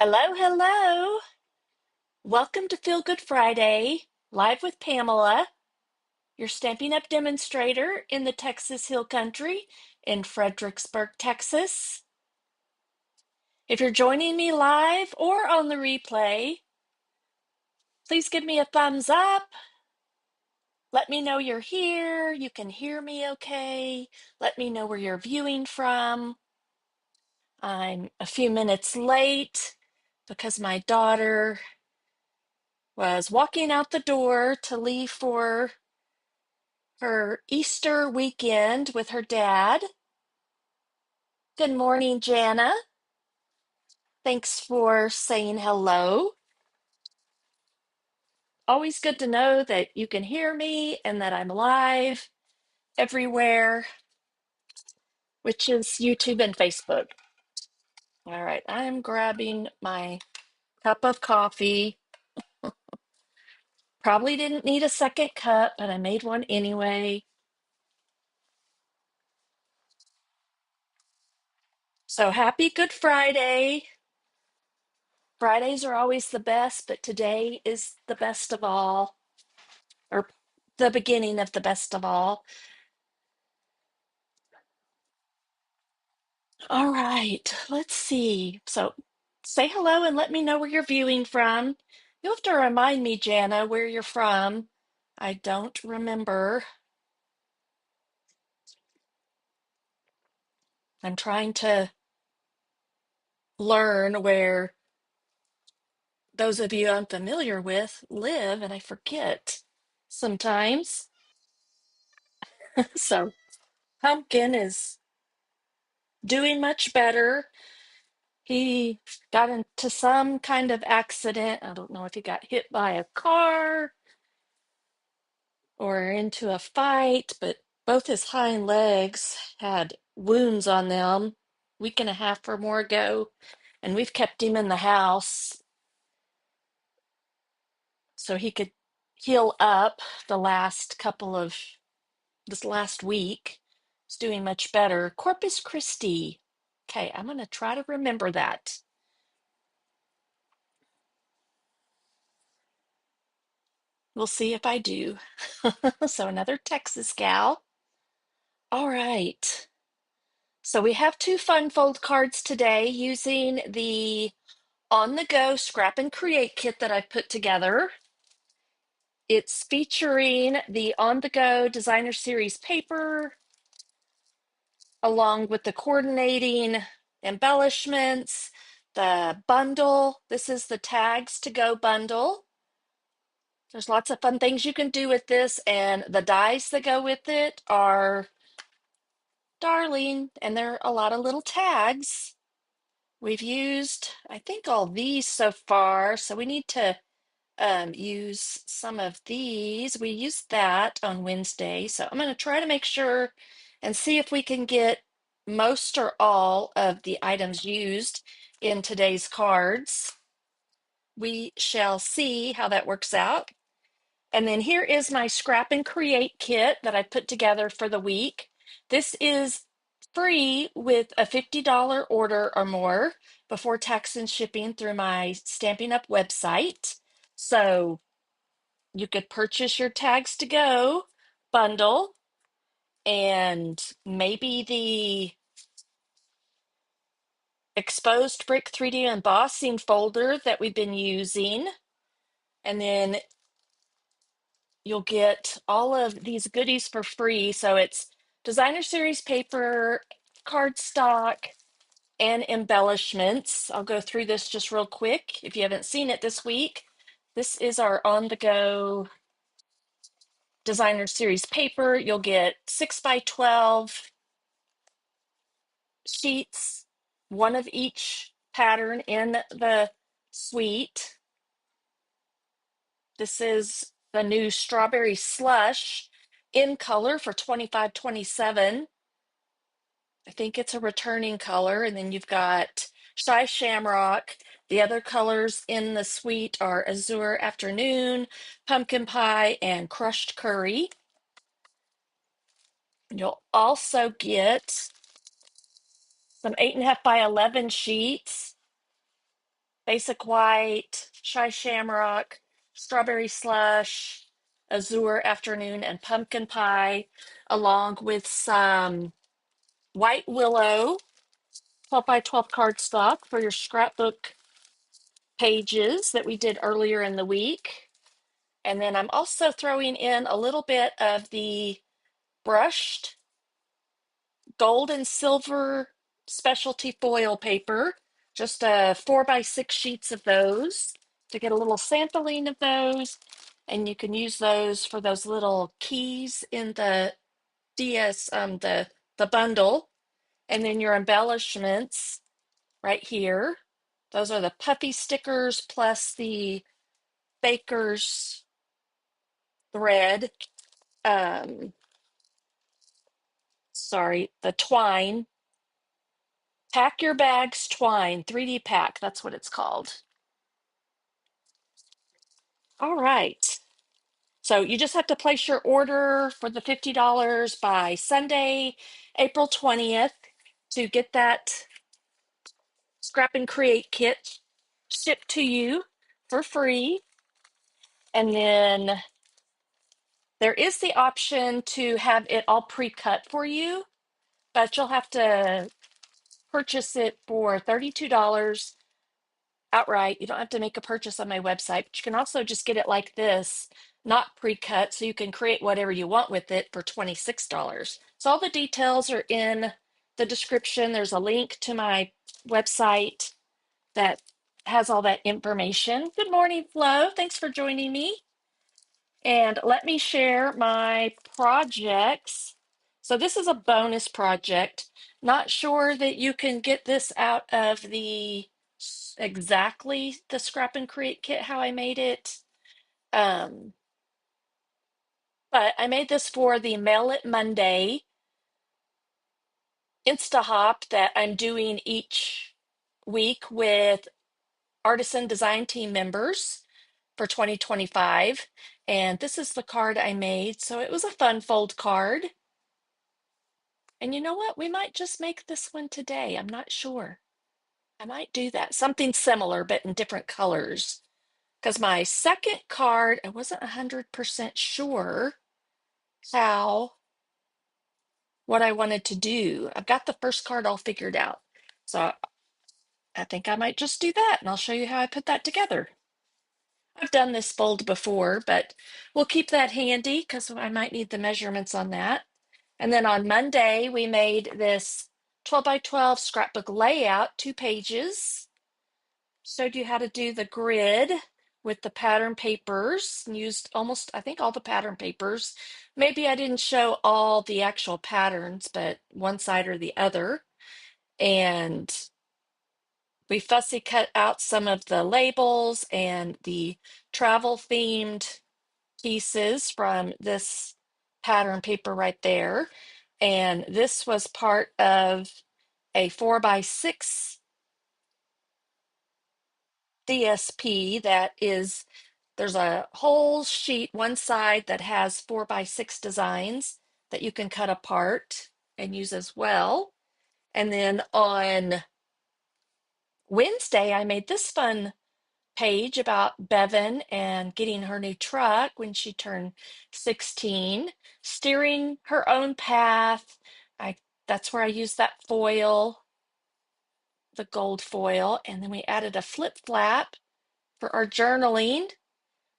Hello, hello. Welcome to Feel Good Friday, live with Pamela, your Stampin' Up! Demonstrator in the Texas Hill Country in Fredericksburg, Texas. If you're joining me live or on the replay, please give me a thumbs up. Let me know you're here. You can hear me okay. Let me know where you're viewing from. I'm a few minutes late because my daughter was walking out the door to leave for her Easter weekend with her dad. Good morning, Jana. Thanks for saying hello. Always good to know that you can hear me and that I'm live everywhere, which is YouTube and Facebook. All right, I'm grabbing my cup of coffee. Probably didn't need a second cup, but I made one anyway. So happy Good Friday. Fridays are always the best, but today is the best of all, or the beginning of the best of all. All right, let's see. So say hello and let me know where you're viewing from. You'll have to remind me, Jana, where you're from. I don't remember. I'm trying to learn where those of you I'm familiar with live, and I forget sometimes. So Pumpkin is doing much better. He got into some kind of accident. I don't know if he got hit by a car or into a fight, but both his hind legs had wounds on them week and a half or more ago, and we've kept him in the house so he could heal up the last couple of this last week. He's doing much better. Corpus Christi. Okay, I'm going to try to remember that. We'll see if I do. So another Texas gal. All right. So we have two fun fold cards today using the On-The-Go Scrap and Create kit that I've put together. It's featuring the On-The-Go Designer Series paper along with the coordinating embellishments, the bundle. This is the Tags to Go bundle. There's lots of fun things you can do with this, and the dies that go with it are darling, and there are a lot of little tags. We've used, I think, all these so far, so we need to use some of these. We used that on Wednesday, so I'm going to try to make sure and see if we can get most or all of the items used in today's cards. We shall see how that works out. And then here is my Scrap and Create kit that I put together for the week. This is free with a $50 order or more before tax and shipping through my Stampin' Up! Website. So you could purchase your Tags to Go bundle and maybe the exposed brick 3D embossing folder that we've been using. And then you'll get all of these goodies for free. So it's designer series paper, cardstock, and embellishments. I'll go through this just real quick if you haven't seen it this week. This is our on-the-go designer series paper. You'll get 6 by 12 sheets, one of each pattern in the suite. This is the new strawberry slush in color for 25-27. I think it's a returning color. And then you've got Shy Shamrock. The other colors in the suite are Azure Afternoon, Pumpkin Pie, and Crushed Curry. You'll also get some 8.5 by 11 sheets basic white, shy shamrock, strawberry slush, azure afternoon, and pumpkin pie, along with some white willow 12 by 12 cardstock for your scrapbook pages that we did earlier in the week. And then I'm also throwing in a little bit of the brushed gold and silver specialty foil paper, just 4 by 6 sheets of those to get a little sampling of those. And you can use those for those little keys in the the bundle. And then your embellishments right here. Those are the puppy stickers plus the baker's thread. Um, sorry, the twine. Pack Your Bags Twine 3D Pack. That's what it's called. All right. So you just have to place your order for the $50 by Sunday, April 20th to get that Scrap and Create kit shipped to you for free. And then there is the option to have it all pre-cut for you, but you'll have to purchase it for $32 outright. You don't have to make a purchase on my website, but you can also just get it like this, not pre-cut, so you can create whatever you want with it for $26. So all the details are in the description. There's a link to my website that has all that information. Good morning, Flo. Thanks for joining me. And let me share my projects. So this is a bonus project. Not sure that you can get this out of the exactly the Scrap and Create kit how I made it. Um, but I made this for the Mail It Monday Insta-Hop that I'm doing each week with artisan design team members for 2025. And this is the card I made. So it was a fun fold card. And you know what? We might just make this one today. I'm not sure. I might do that. Something similar, but in different colors. Because my second card, I wasn't 100% sure how, what I wanted to do. I've got the first card all figured out. So I think I might just do that, and I'll show you how I put that together. I've done this fold before, but we'll keep that handy because I might need the measurements on that. And then on Monday, we made this 12 by 12 scrapbook layout, 2 pages. Showed you how to do the grid with the pattern papers and used almost, I think, all the pattern papers. Maybe I didn't show all the actual patterns, but one side or the other. And we fussy cut out some of the labels and the travel themed pieces from this pattern paper right there. And this was part of a 4 by 6 DSP that is, there's a whole sheet, one side that has 4 by 6 designs that you can cut apart and use as well. And then on Wednesday, I made this fun page about Bevan and getting her new truck when she turned 16, steering her own path. I That's where I used that foil, the gold foil, and then we added a flip flap for our journaling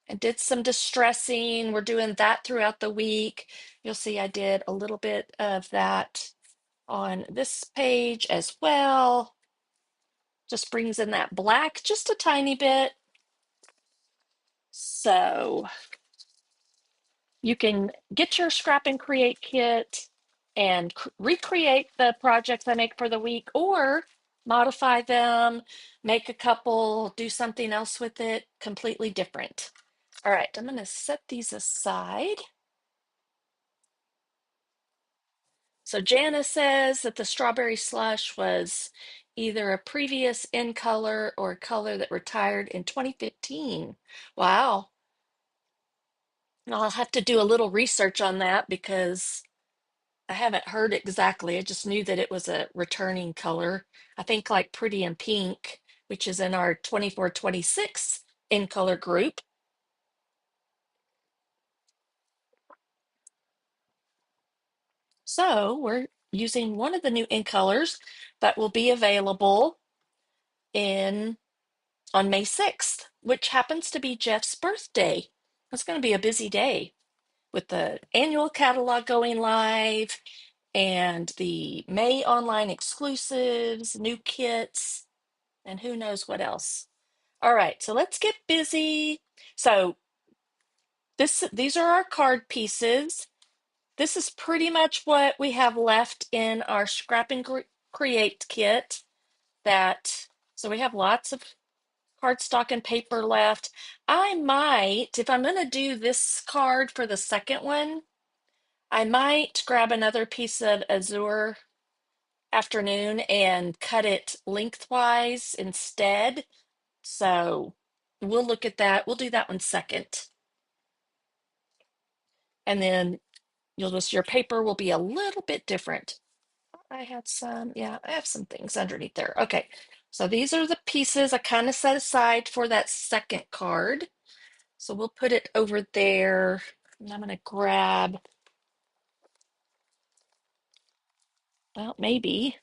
and did some distressing. We're doing that throughout the week. You'll see I did a little bit of that on this page as well. Just brings in that black just a tiny bit. So you can get your Scrap and Create kit and recreate the projects I make for the week or modify them, make a couple, do something else with it, completely different. All right, I'm going to set these aside. So Jana says that the strawberry slush was either a previous in color or a color that retired in 2015. Wow. And I'll have to do a little research on that because I haven't heard exactly. I just knew that it was a returning color. I think like Pretty in Pink which is in our 24-26 in color group. So we're using one of the new in colors that will be available in on May 6th, which happens to be Jeff's birthday. It's going to be a busy day with the annual catalog going live and the May online exclusives, new kits, and who knows what else. All right, so let's get busy. So these are our card pieces. This is pretty much what we have left in our Scrap and Create kit. So we have lots of cardstock and paper left. I might, if I'm going to do this card for the second one, I might grab another piece of Azure Afternoon and cut it lengthwise instead. So we'll look at that. We'll do that one second. And then your paper will be a little bit different. I have some things underneath there. Okay, so these are the pieces I kind of set aside for that second card. So we'll put it over there. And I'm going to grab, well, maybe.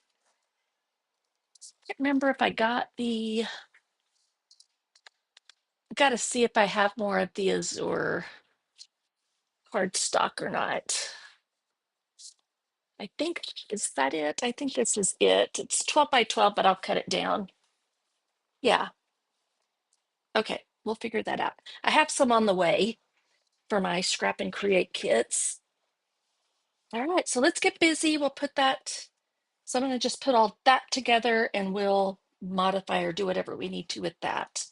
I can't remember if I got got to see if I have more of the Azure cardstock or not. I think, is that it? I think this is it. It's 12 by 12, but I'll cut it down. Yeah. Okay, we'll figure that out. I have some on the way for my Scrap and Create kits. All right, so let's get busy. We'll put that. So I'm going to just put all that together and we'll modify or do whatever we need to with that.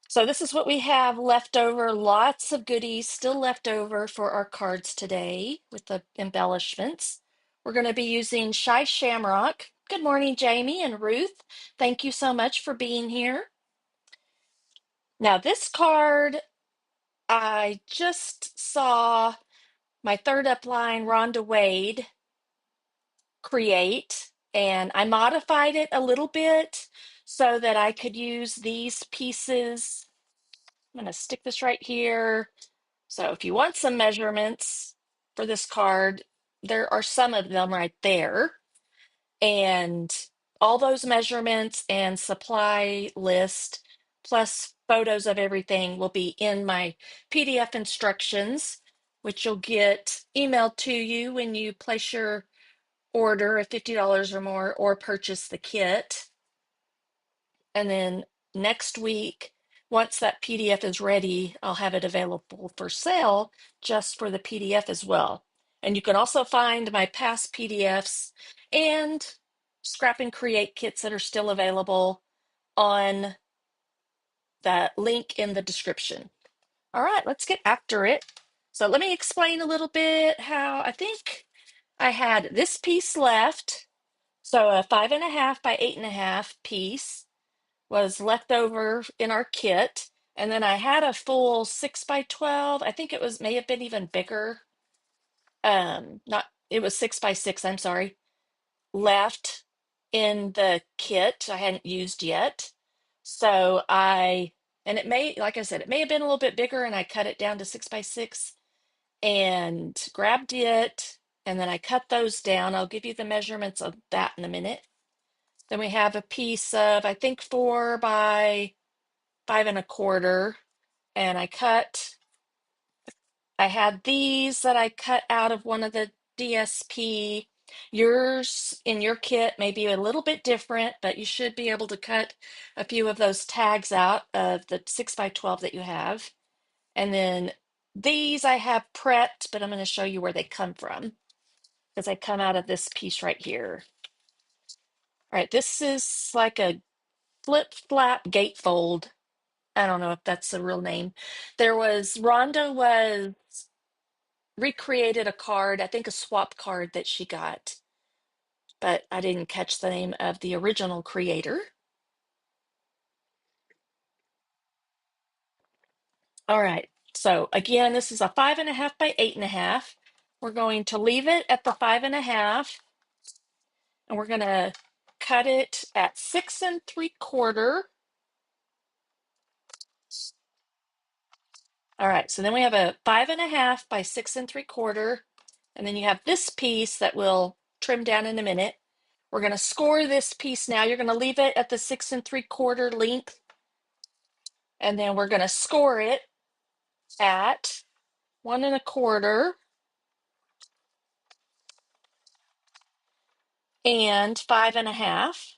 So this is what we have left over. Lots of goodies still left over for our cards today with the embellishments. We're going to be using Shy Shamrock. Good morning, Jamie and Ruth. Thank you so much for being here. Now this card, I just saw my third up line, Rhonda Wade, create, and I modified it a little bit so that I could use these pieces. I'm going to stick this right here. So if you want some measurements for this card, there are some of them right there. And all those measurements and supply list, plus photos of everything, will be in my PDF instructions, which you'll get emailed to you when you place your order of $50 or more or purchase the kit. And then next week, once that PDF is ready, I'll have it available for sale just for the PDF as well. And you can also find my past PDFs and Scrap and Create kits that are still available on that link in the description. All right, let's get after it. So let me explain a little bit how I think I had this piece left. So a 5.5 by 8.5 piece was left over in our kit. And then I had a full 6 by 12. I think it was may have been even bigger. Not it was 6 by 6, I'm sorry, left in the kit I hadn't used yet. So and it may, like I said, it may have been a little bit bigger and I cut it down to 6 by 6 and grabbed it. And then I cut those down. I'll give you the measurements of that in a minute. Then we have a piece of, I think, 4 by 5.25. And I had these that I cut out of one of the DSP. Yours in your kit may be a little bit different, but you should be able to cut a few of those tags out of the 6 by 12 that you have. And then these I have prepped, but I'm going to show you where they come from because they come out of this piece right here. All right, this is like a flip flap gatefold. I don't know if that's the real name. Rhonda was recreated a card, I think a swap card that she got, but I didn't catch the name of the original creator. All right, so again, this is a 5.5 by 8.5. We're going to leave it at the 5.5, and we're going to cut it at 6 3/4. All right, so then we have a 5.5 by 6 3/4. And then you have this piece that we'll trim down in a minute. We're going to score this piece now. You're going to leave it at the 6 3/4 length. And then we're going to score it at 1 1/4 and 5.5.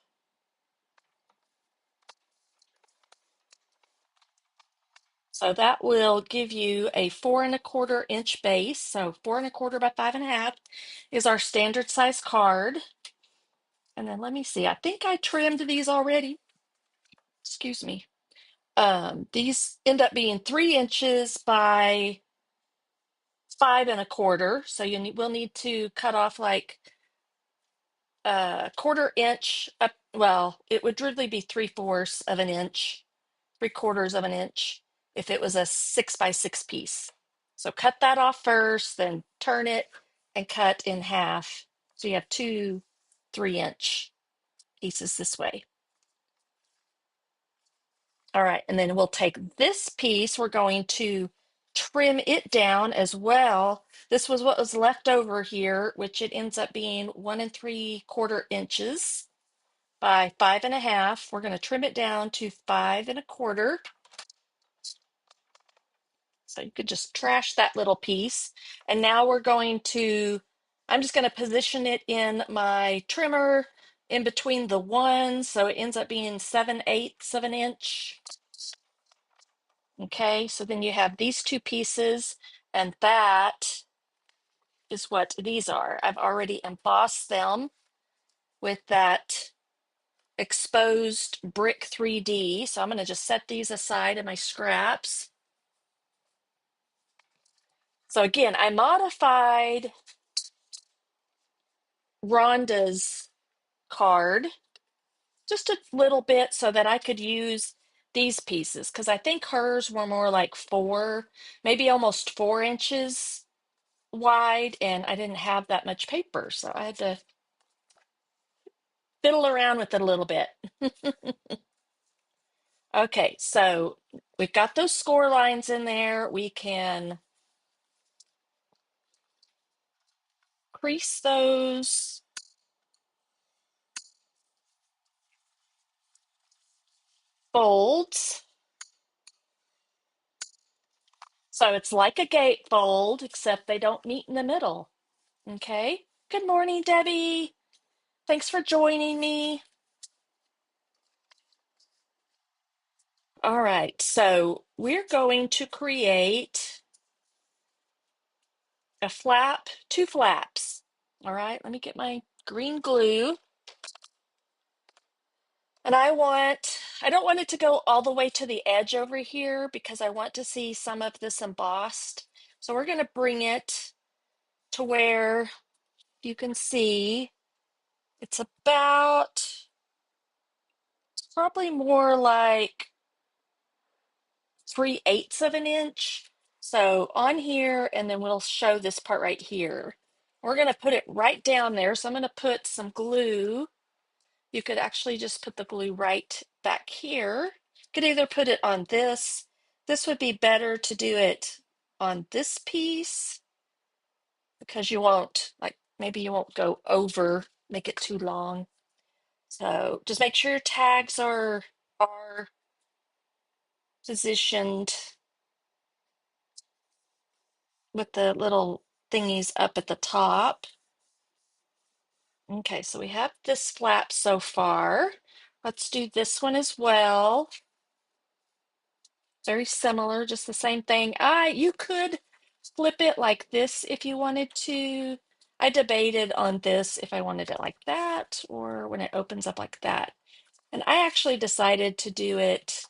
So that will give you a 4 1/4 inch base. So 4 1/4 by 5.5 is our standard size card. And then let me see, I think I trimmed these already. Excuse me. These end up being 3 inches by 5 1/4. So we'll need to cut off like a 1/4 inch up. Well, it would really be 3/4 of an inch, 3/4 of an inch if it was a 6 by 6 piece. So cut that off first, then turn it and cut in half. So you have two 3 inch pieces this way. All right, and then we'll take this piece, we're going to trim it down as well. This was what was left over here, which it ends up being 1 3/4 inches by 5.5. We're going to trim it down to 5 1/4. So you could just trash that little piece. And now I'm just going to position it in my trimmer in between the ones. So it ends up being 7/8 of an inch. Okay, so then you have these two pieces, and that is what these are. I've already embossed them with that exposed brick 3D. So I'm going to just set these aside in my scraps. So again, I modified Rhonda's card just a little bit so that I could use these pieces because I think hers were more like maybe almost 4 inches wide, and I didn't have that much paper, so I had to fiddle around with it a little bit. Okay, so we've got those score lines in there. We can crease those, folds. So it's like a gatefold, except they don't meet in the middle. Okay. Good morning, Debbie. Thanks for joining me. All right, so we're going to create a flap, two flaps. All right, let me get my green glue. And I don't want it to go all the way to the edge over here because I want to see some of this embossed. So we're going to bring it to where you can see it's probably more like 3/8 of an inch. So on here, and then we'll show this part right here. We're going to put it right down there. So I'm going to put some glue. You could actually just put the glue right back here. You could either put it on this. This would be better to do it on this piece because maybe you won't go over, make it too long. So just make sure your tags are positioned with the little thingies up at the top. Okay, so we have this flap so far. Let's do this one as well. Very similar, just the same thing. You could flip it like this if you wanted to. I debated on this if I wanted it like that or when it opens up like that. And I actually decided to do it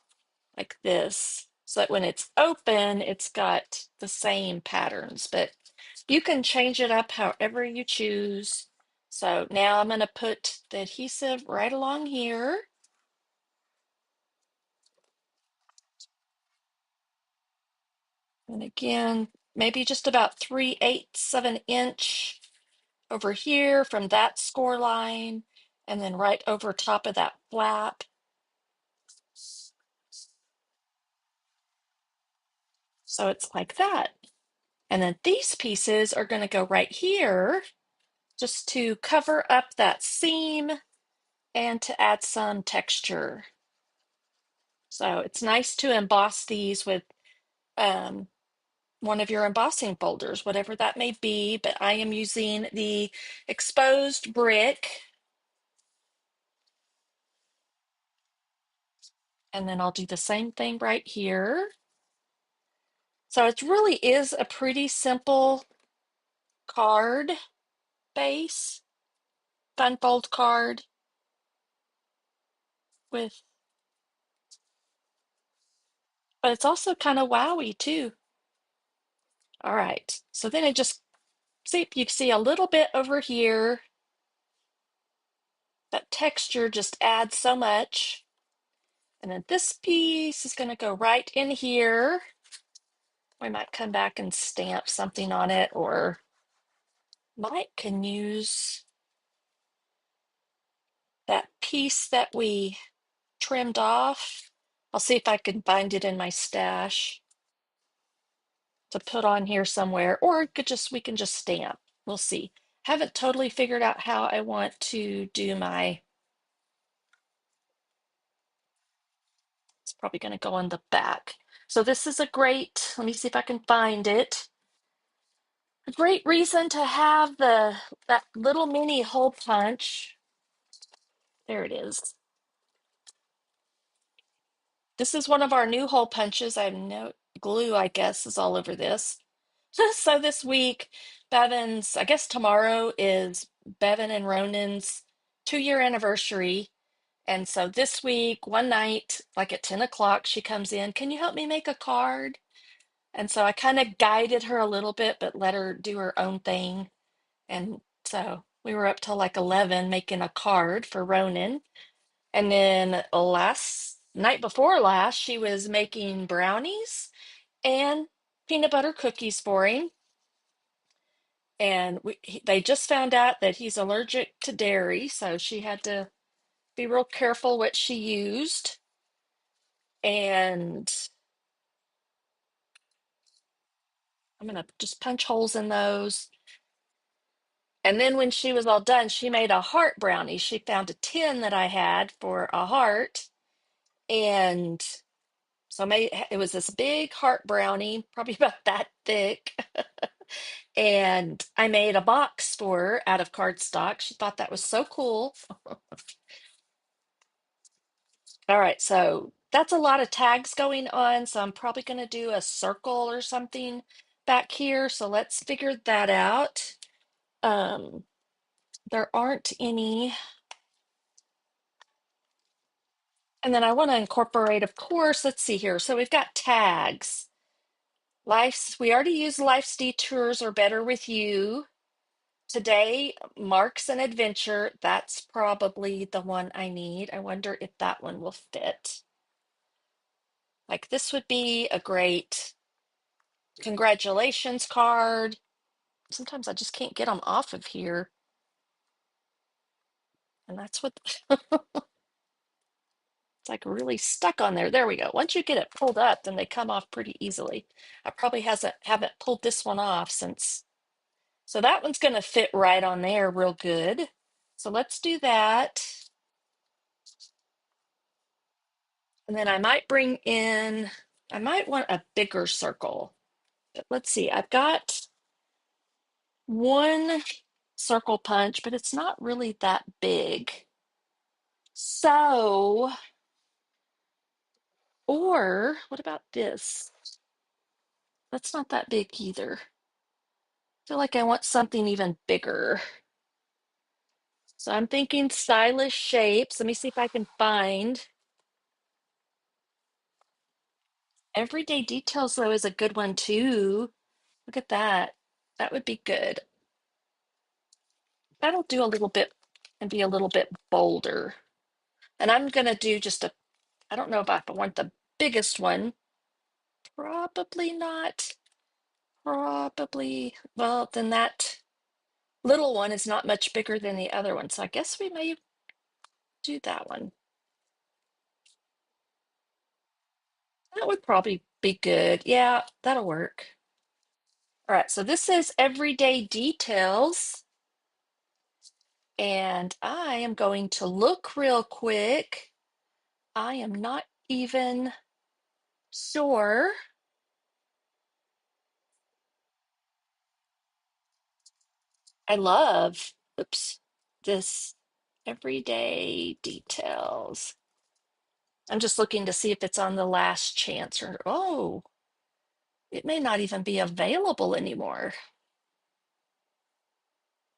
like this so that when it's open, it's got the same patterns, but you can change it up however you choose. So now I'm going to put the adhesive right along here. And again, maybe just about 3/8 of an inch over here from that score line. and then right over top of that flap. So it's like that. And then these pieces are going to go right here just to cover up that seam and to add some texture. So it's nice to emboss these with um, one of your embossing folders, whatever that may be, but I am using the exposed brick. And then I'll do the same thing right here. So it really is a pretty simple card base, fun fold card with, but it's also kind of wowy too. All right, so then I just see, you see a little bit over here. That texture just adds so much. And then this piece is going to go right in here. We might come back and stamp something on it, or might can use that piece that we trimmed off. I'll see if I can find it in my stash to put on here somewhere, or it could just we can just stamp. We'll see. Haven't totally figured out how I want to do my, it's probably going to go on the back. So this is a great, let me see if I can find it. A great reason to have that little mini hole punch. There it is. This is one of our new hole punches. I have no glue, I guess, is all over this. So this week, Bevan's, I guess tomorrow is Bevan and Ronan's 2-year anniversary. And so this week, one night, like at 10 o'clock, she comes in, can you help me make a card? And so I kind of guided her a little bit, but let her do her own thing. And so we were up till like 11 making a card for Ronan. And then last night before last, she was making brownies and peanut butter cookies for him. And they just found out that he's allergic to dairy, so she had to be real careful what she used. And I'm going to just punch holes in those. And then when she was all done, she made a heart brownie. She found a tin that I had for a heart. And so it was this big heart brownie, probably about that thick. And I made a box for her out of cardstock. She thought that was so cool. All right, so that's a lot of tags going on. So I'm probably going to do a circle or something back here. So let's figure that out. Um, there aren't any. And then I want to incorporate, of course, let's see here. So we've got tags. We already used Life's Detours or Better With You. Today, Marks an Adventure. That's probably the one I need. I wonder if that one will fit. Like this would be a great congratulations card. Sometimes I just can't get them off of here. And that's what it's like really stuck on there. There we go. Once you get it pulled up, then they come off pretty easily. I probably haven't pulled this one off since. So that one's going to fit right on there real good. So let's do that. And then I might I might want a bigger circle. But let's see, I've got one circle punch, but it's not really that big. So, or what about this? That's not that big either. I feel like I want something even bigger. So I'm thinking stylish shapes. Let me see if I can find. Everyday details, though, is a good one too. Look at that. That would be good. That'll do a little bit and be a little bit bolder. And I'm going to do just I don't know if I want the biggest one. Probably not. Probably, well, then that little one is not much bigger than the other one. So I guess we may. do that one. That would probably be good. Yeah, that'll work. All right, so this is Everyday Details, and I am going to look real quick. I am not even sure. I love, oops, this Everyday Details. I'm just looking to see if it's on the last chance or, oh, it may not even be available anymore.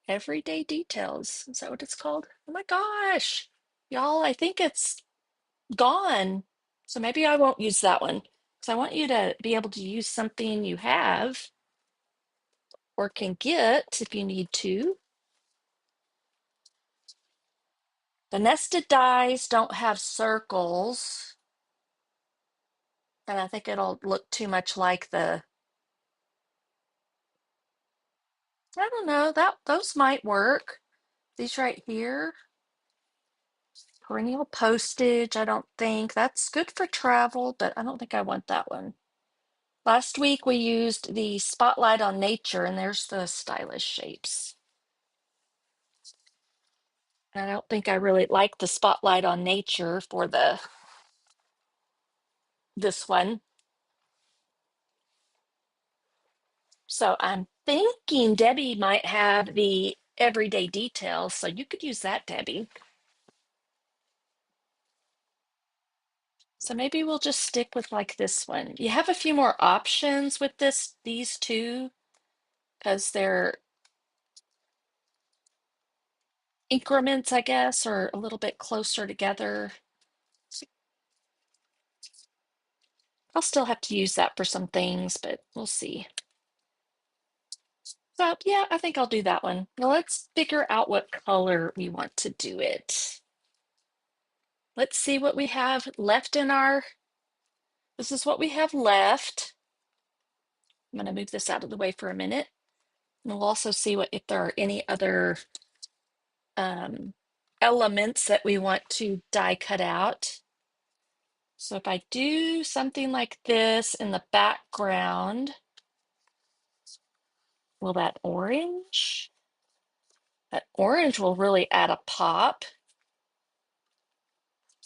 Everyday Details. Is that what it's called? Oh my gosh. Y'all, I think it's gone. So maybe I won't use that one because I want you to be able to use something you have or can get if you need to. The nested dies don't have circles, and I think it'll look too much like the, I don't know, that those might work. These right here, perennial postage, I don't think that's good for travel, but I don't think I want that one. Last week we used the Spotlight on Nature, and there's the stylish shapes. And I don't think I really like the Spotlight on Nature for the this one. So I'm thinking Debbie might have the Everyday Details, so you could use that, Debbie. So maybe we'll just stick with like this one. You have a few more options with these two, because they're increments, I guess, or a little bit closer together. I'll still have to use that for some things, but we'll see. So yeah, I think I'll do that one. Now let's figure out what color we want to do it. Let's see what we have left in our, this is what we have left. I'm going to move this out of the way for a minute. And we'll also see what if there are any other elements that we want to die cut out. So if I do something like this in the background, will that orange? That orange will really add a pop.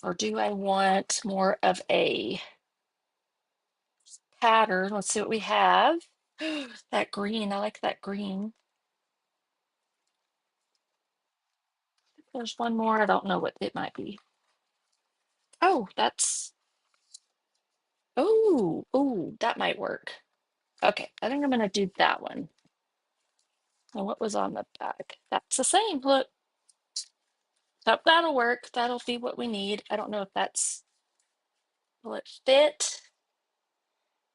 Or do I want more of a pattern? Let's see what we have. That green, I like that green. There's one more, I don't know what it might be. Oh, that's, oh, that might work. Okay, I think I'm gonna do that one. And what was on the back? That's the same, look. So that'll work. That'll be what we need. I don't know if that's, will it fit?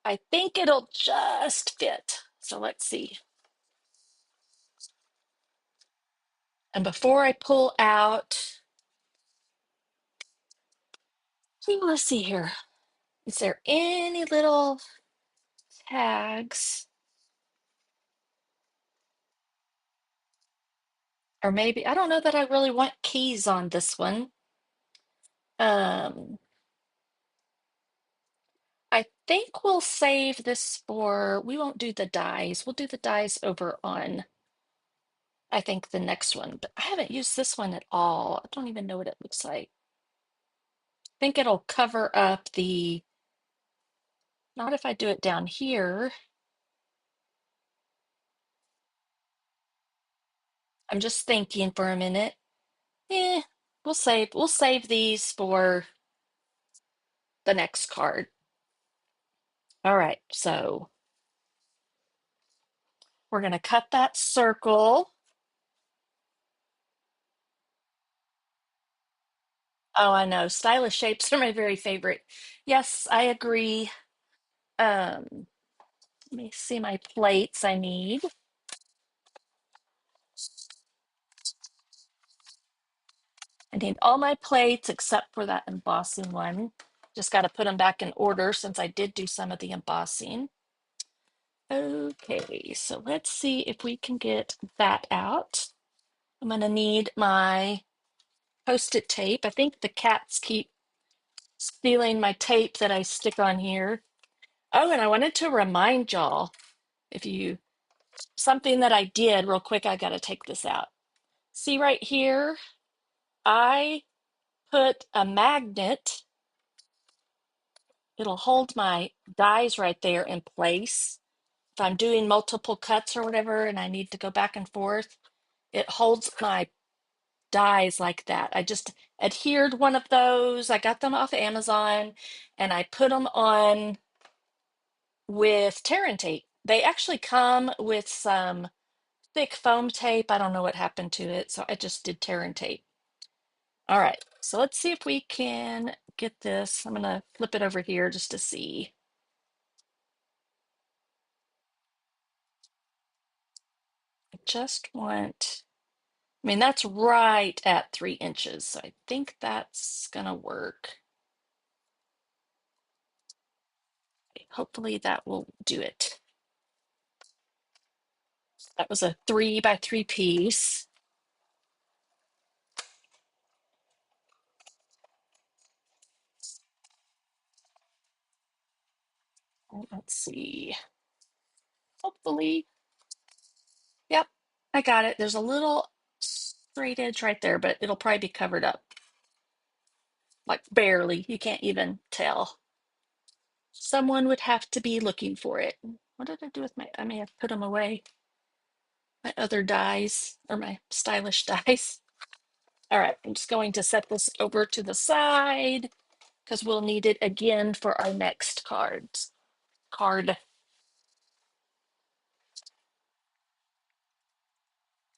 I think it'll just fit. So let's see. And before I pull out, let's see here. Is there any little tags? Or maybe, I don't know that I really want keys on this one. Um, I think we'll save this for, we won't do the dies. We'll do the dies over on, I think, the next one. But I haven't used this one at all. I don't even know what it looks like. I think it'll cover up the, not if I do it down here. I'm just thinking for a minute. Eh, we'll save these for the next card. All right, so we're gonna cut that circle. Oh, I know. Stylish shapes are my very favorite. Yes, I agree. Let me see my plates I need. I need all my plates except for that embossing one. Just got to put them back in order since I did do some of the embossing. Okay, so let's see if we can get that out. I'm going to need my Post-it tape. I think the cats keep stealing my tape that I stick on here. Oh, and I wanted to remind y'all, if you, something that I did real quick, I got to take this out. See right here, I put a magnet. It'll hold my dies right there in place. If I'm doing multiple cuts or whatever and I need to go back and forth, it holds my dies like that. I just adhered one of those. I got them off Amazon and I put them on with tear and tape. They actually come with some thick foam tape. I don't know what happened to it, so I just did tear and tape. All right, so let's see if we can get this. I'm gonna flip it over here just to see. I just want, I mean, that's right at 3 inches, so I think that's gonna work. Hopefully that will do it. That was a 3 by 3 piece. Let's see. Hopefully, yep, I got it. There's a little straight edge right there, but it'll probably be covered up. Like barely. You can't even tell. Someone would have to be looking for it. What did I do with my, I may have put them away. My other dies, or my stylish dies. All right, I'm just going to set this over to the side because we'll need it again for our next card.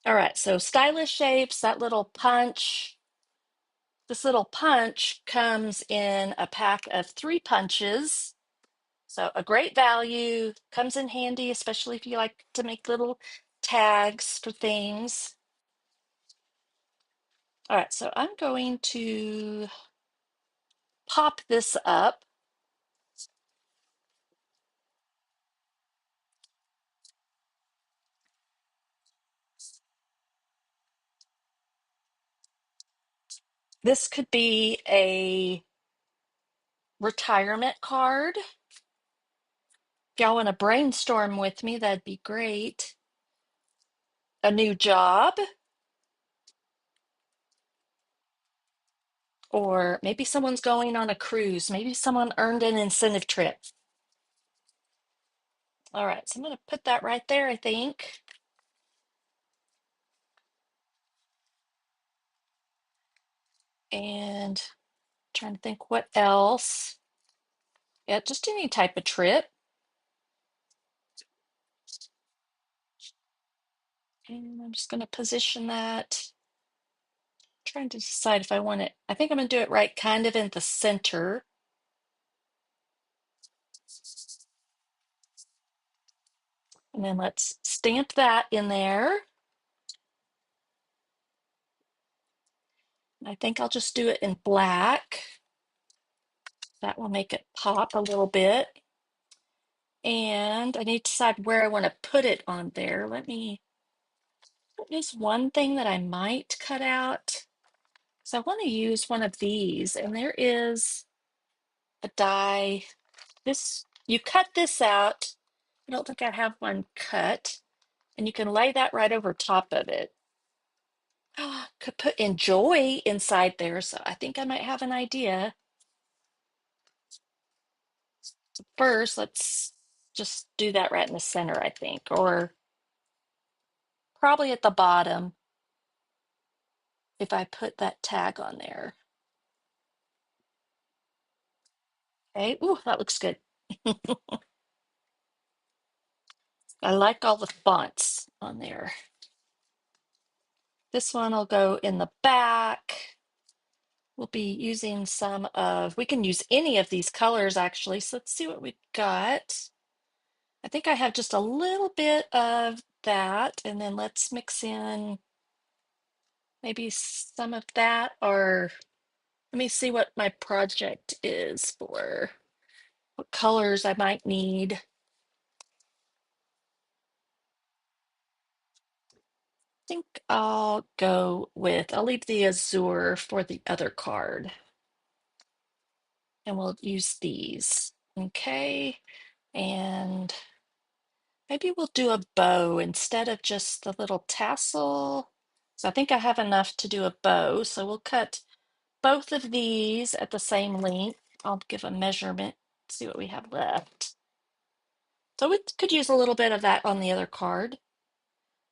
All right, so stylish shapes, that little punch. This little punch comes in a pack of 3 punches. So a great value, comes in handy, especially if you like to make little tags for things. All right, so I'm going to pop this up. This could be a retirement card. If y'all want to brainstorm with me, that'd be great. A new job, or maybe someone's going on a cruise. Maybe someone earned an incentive trip. All right, so I'm going to put that right there, I think. And trying to think what else. Yeah, just any type of trip. And I'm just going to position that. Trying to decide if I want it. I think I'm going to do it right kind of in the center. And then let's stamp that in there. I think I'll just do it in black. That will make it pop a little bit. And I need to decide where I want to put it on there. There's one thing that I might cut out. So I want to use one of these, and there is a die. This, you cut this out. I don't think I have one cut, and you can lay that right over top of it. Could put enjoy inside there, so I think I might have an idea. So first, let's just do that right in the center, I think, or probably at the bottom if I put that tag on there. Okay, ooh, that looks good. I like all the fonts on there. This one will go in the back. We'll be using some of, we can use any of these colors actually. So let's see what we've got. I think I have just a little bit of that, and then let's mix in maybe some of that, or let me see what my project is for what colors I might need. think I'll leave the azure for the other card and we'll use these. Okay. And maybe we'll do a bow instead of just the little tassel. So I think I have enough to do a bow. So we'll cut both of these at the same length. I'll give a measurement, see what we have left. So we could use a little bit of that on the other card.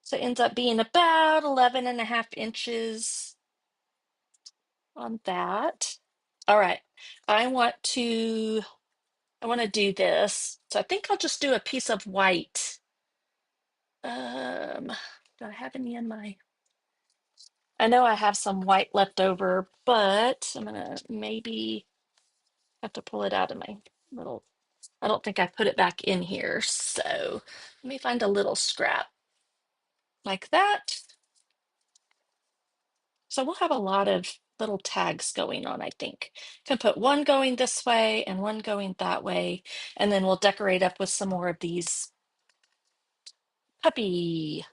So it ends up being about 11.5 inches on that. All right, I want to I want to do this. So I think I'll just do a piece of white. Do I have any in my I know I have some white left over, but I'm gonna maybe have to pull it out of my little I don't think I put it back in here. So let me find a little scrap like that. So we'll have a lot of little tags going on, I think. Can put one going this way and one going that way, and then we'll decorate up with some more of these puppy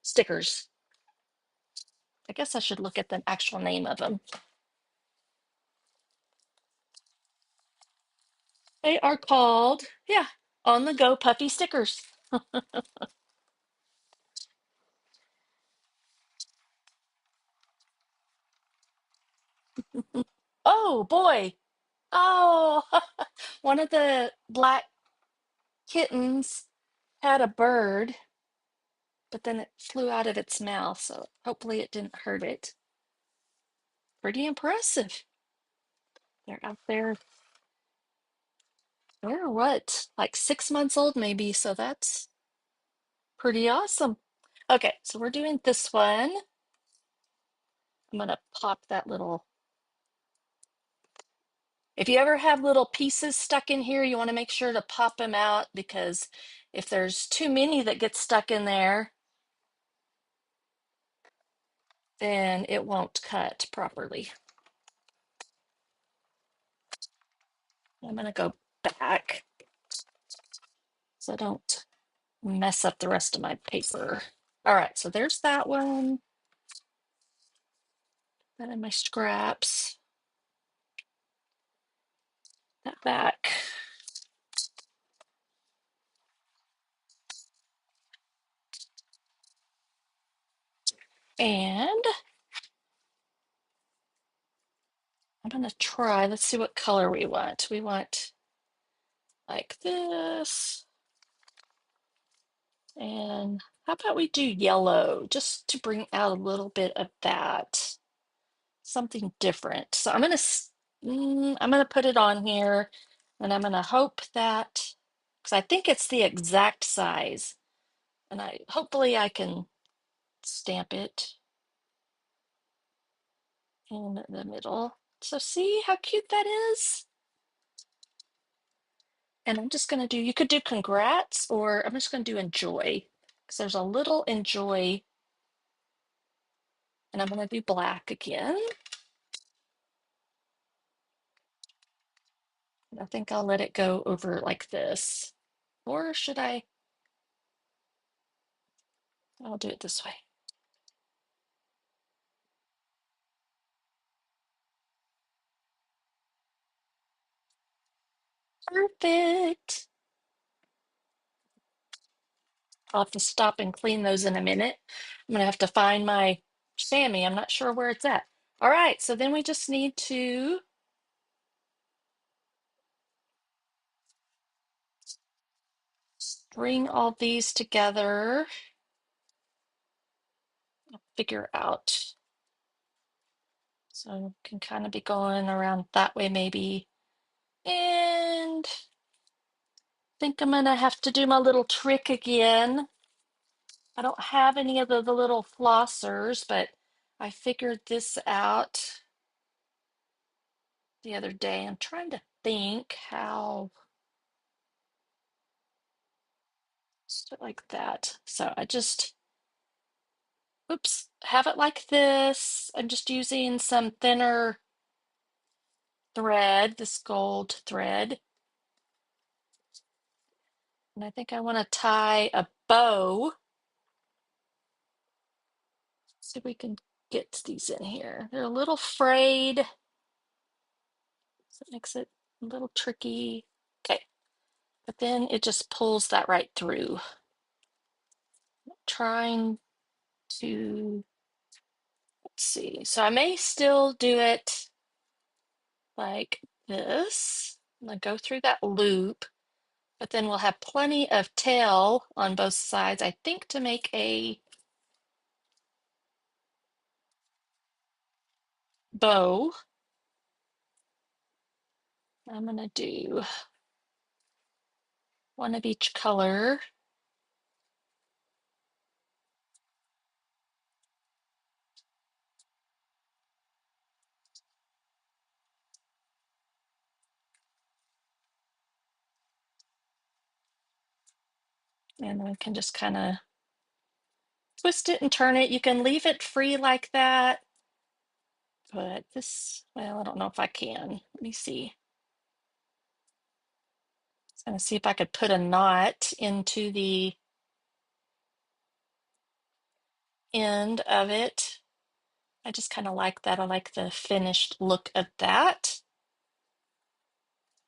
stickers. I guess I should look at the actual name of them. They are called, yeah, On-The-Go Puppy Stickers. Oh boy. Oh, one of the black kittens had a bird, but then it flew out of its mouth, so hopefully it didn't hurt it. Pretty impressive. They're out there. They're what, like 6 months old maybe, so that's pretty awesome. Okay, so we're doing this one. I'm gonna pop that little. If you ever have little pieces stuck in here, you want to make sure to pop them out because if there's too many that get stuck in there, then it won't cut properly. I'm gonna go back so I don't mess up the rest of my paper. All right, so there's that one. That in my scraps. That back. And I'm gonna try, let's see what color we want. We want like this. And how about we do yellow just to bring out a little bit of that, something different. So I'm gonna put it on here and I'm gonna hope that, because I think it's the exact size and hopefully I can stamp it in the middle. So see how cute that is? And I'm just going to do, you could do congrats, or I'm just going to do enjoy. Because there's a little enjoy. And I'm going to do black again. And I think I'll let it go over like this. Or should I? I'll do it this way. Perfect. I'll have to stop and clean those in a minute. I'm going to have to find my chamois. I'm not sure where it's at. All right, so then we just need to bring all these together, figure out. So can kind of be going around that way maybe. And I think I'm gonna have to do my little trick again. I don't have any of the little flossers, but I figured this out the other day. I'm trying to think how, just like that. So I just, oops, have it like this. I'm just using some thinner thread, this gold thread. And I think I want to tie a bow See if we can get these in here. They're a little frayed, so it makes it a little tricky. Okay, but then it just pulls that right through. Trying to, let's see. So I may still do it like this. I'm gonna go through that loop, but then we'll have plenty of tail on both sides, I think, to make a bow. I'm gonna do one of each color. And then we can just kind of twist it and turn it. You can leave it free like that, but this, well, I don't know if I can. Let me see. I'm gonna see if I could put a knot into the end of it. I just kind of like that. I like the finished look of that.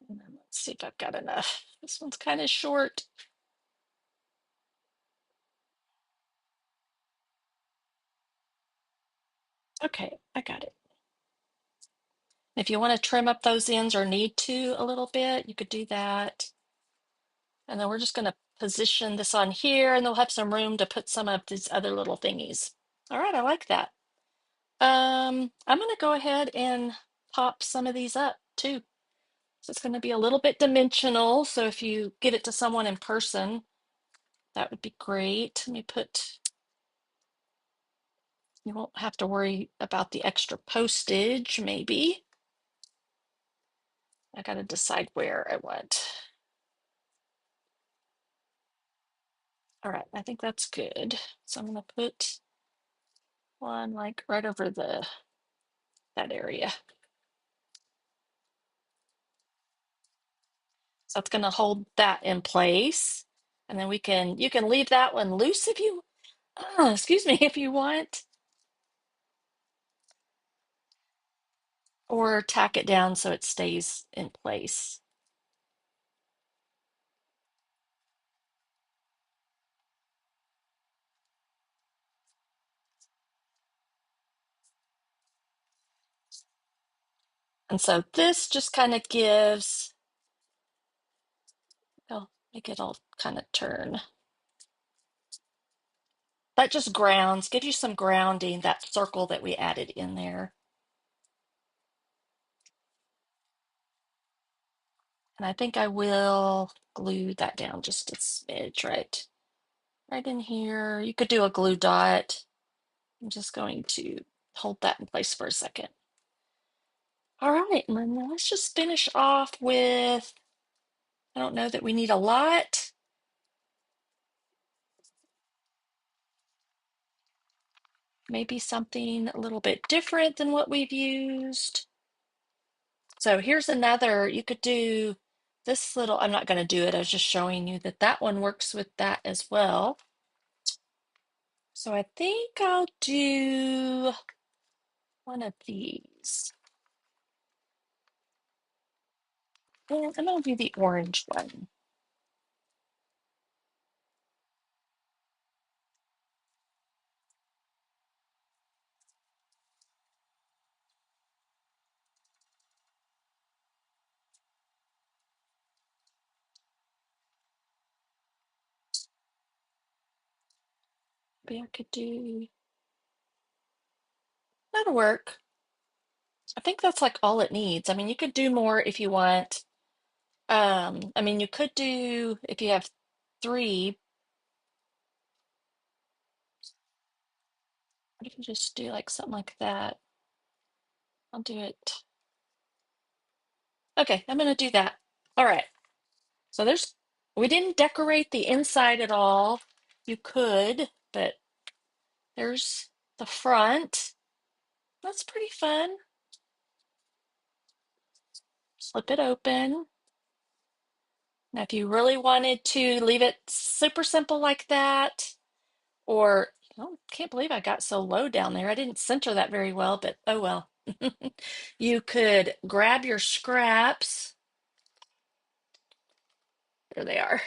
And then let's see if I've got enough. This one's kind of short. Okay, I got it. If you want to trim up those ends or need to a little bit, you could do that. And then we're just going to position this on here, and they'll have some room to put some of these other little thingies. All right, I like that. I'm going to go ahead and pop some of these up too. So it's going to be a little bit dimensional. So if you give it to someone in person, that would be great. Let me put, you won't have to worry about the extra postage, maybe. I got to decide where I want. All right, I think that's good. So I'm going to put one like right over that area. So it's going to hold that in place. And then you can leave that one loose if you, excuse me, if you want, or tack it down so it stays in place. And so this just kind of gives, I'll make it all kind of turn. That just grounds, gives you some grounding, that circle that we added in there. And I think I will glue that down just a smidge, right in here. You could do a glue dot. I'm just going to hold that in place for a second. All right, and then let's just finish off with, I don't know that we need a lot. Maybe something a little bit different than what we've used. So here's another, you could do this little, I'm not going to do it. I was just showing you that that one works with that as well. So I think I'll do one of these. Well, I'm going to do the orange one. Maybe I could do, that'll work. I think that's like all it needs. I mean, you could do more if you want. I mean, you could do, if you have three, what if you just do like something like that? I'll do it. Okay, I'm gonna do that. All right. So we didn't decorate the inside at all. You could, but there's the front. That's pretty fun. Slip it open. Now, if you really wanted to leave it super simple like that, or Can't believe I got so low down there. I didn't center that very well, but oh well. You could grab your scraps. There they are.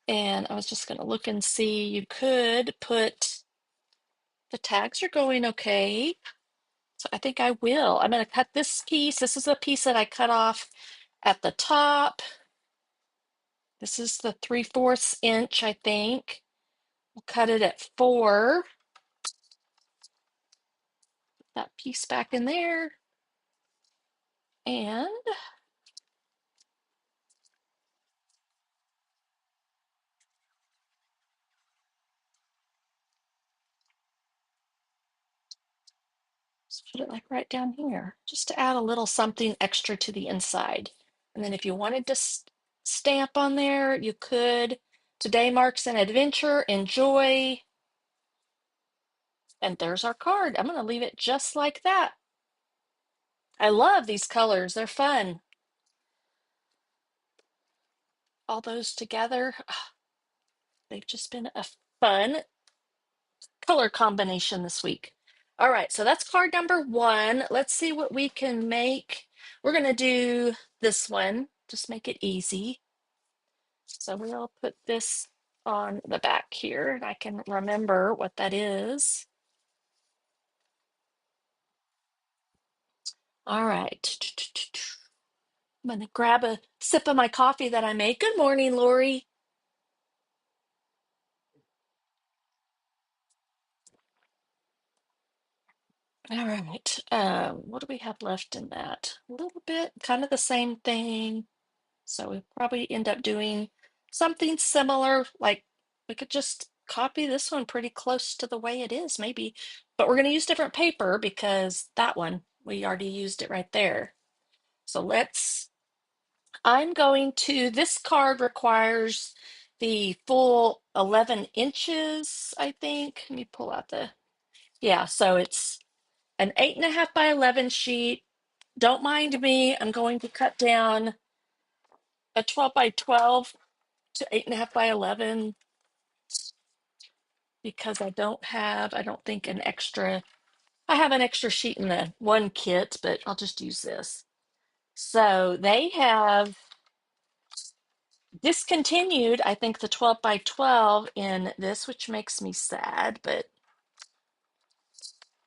And I was just going to look and see. You could put, the tags are going okay. So I think I will. I'm going to cut this piece. This is a piece that I cut off at the top. This is the 3/4 inch, I think. We'll cut it at 4. That piece back in there. And just put it like right down here, just to add a little something extra to the inside. And then if you wanted to stamp on there, you could. Today marks an adventure. Enjoy. And there's our card. I'm going to leave it just like that. I love these colors. They're fun. All those together, they've just been a fun color combination this week. All right, so that's card number 1. Let's see what we can make. We're going to do this one, just make it easy. So we'll put this on the back here, and I can remember what that is. All right. I'm going to grab a sip of my coffee that I made. Good morning, Lori. All right. What do we have left in that? A little bit, kind of the same thing. So we probably end up doing something similar. Like we could just copy this one pretty close to the way it is, maybe. But we're going to use different paper because that one, we already used it right there. So I'm going to, this card requires the full 11 inches, I think. Let me pull out yeah, so it's an 8.5 by 11 sheet. Don't mind me. I'm going to cut down a 12 by 12 to 8.5 by 11 because I don't think I have an extra sheet in the one kit, but I'll just use this. So they have discontinued, I think, the 12 by 12 in this, which makes me sad, but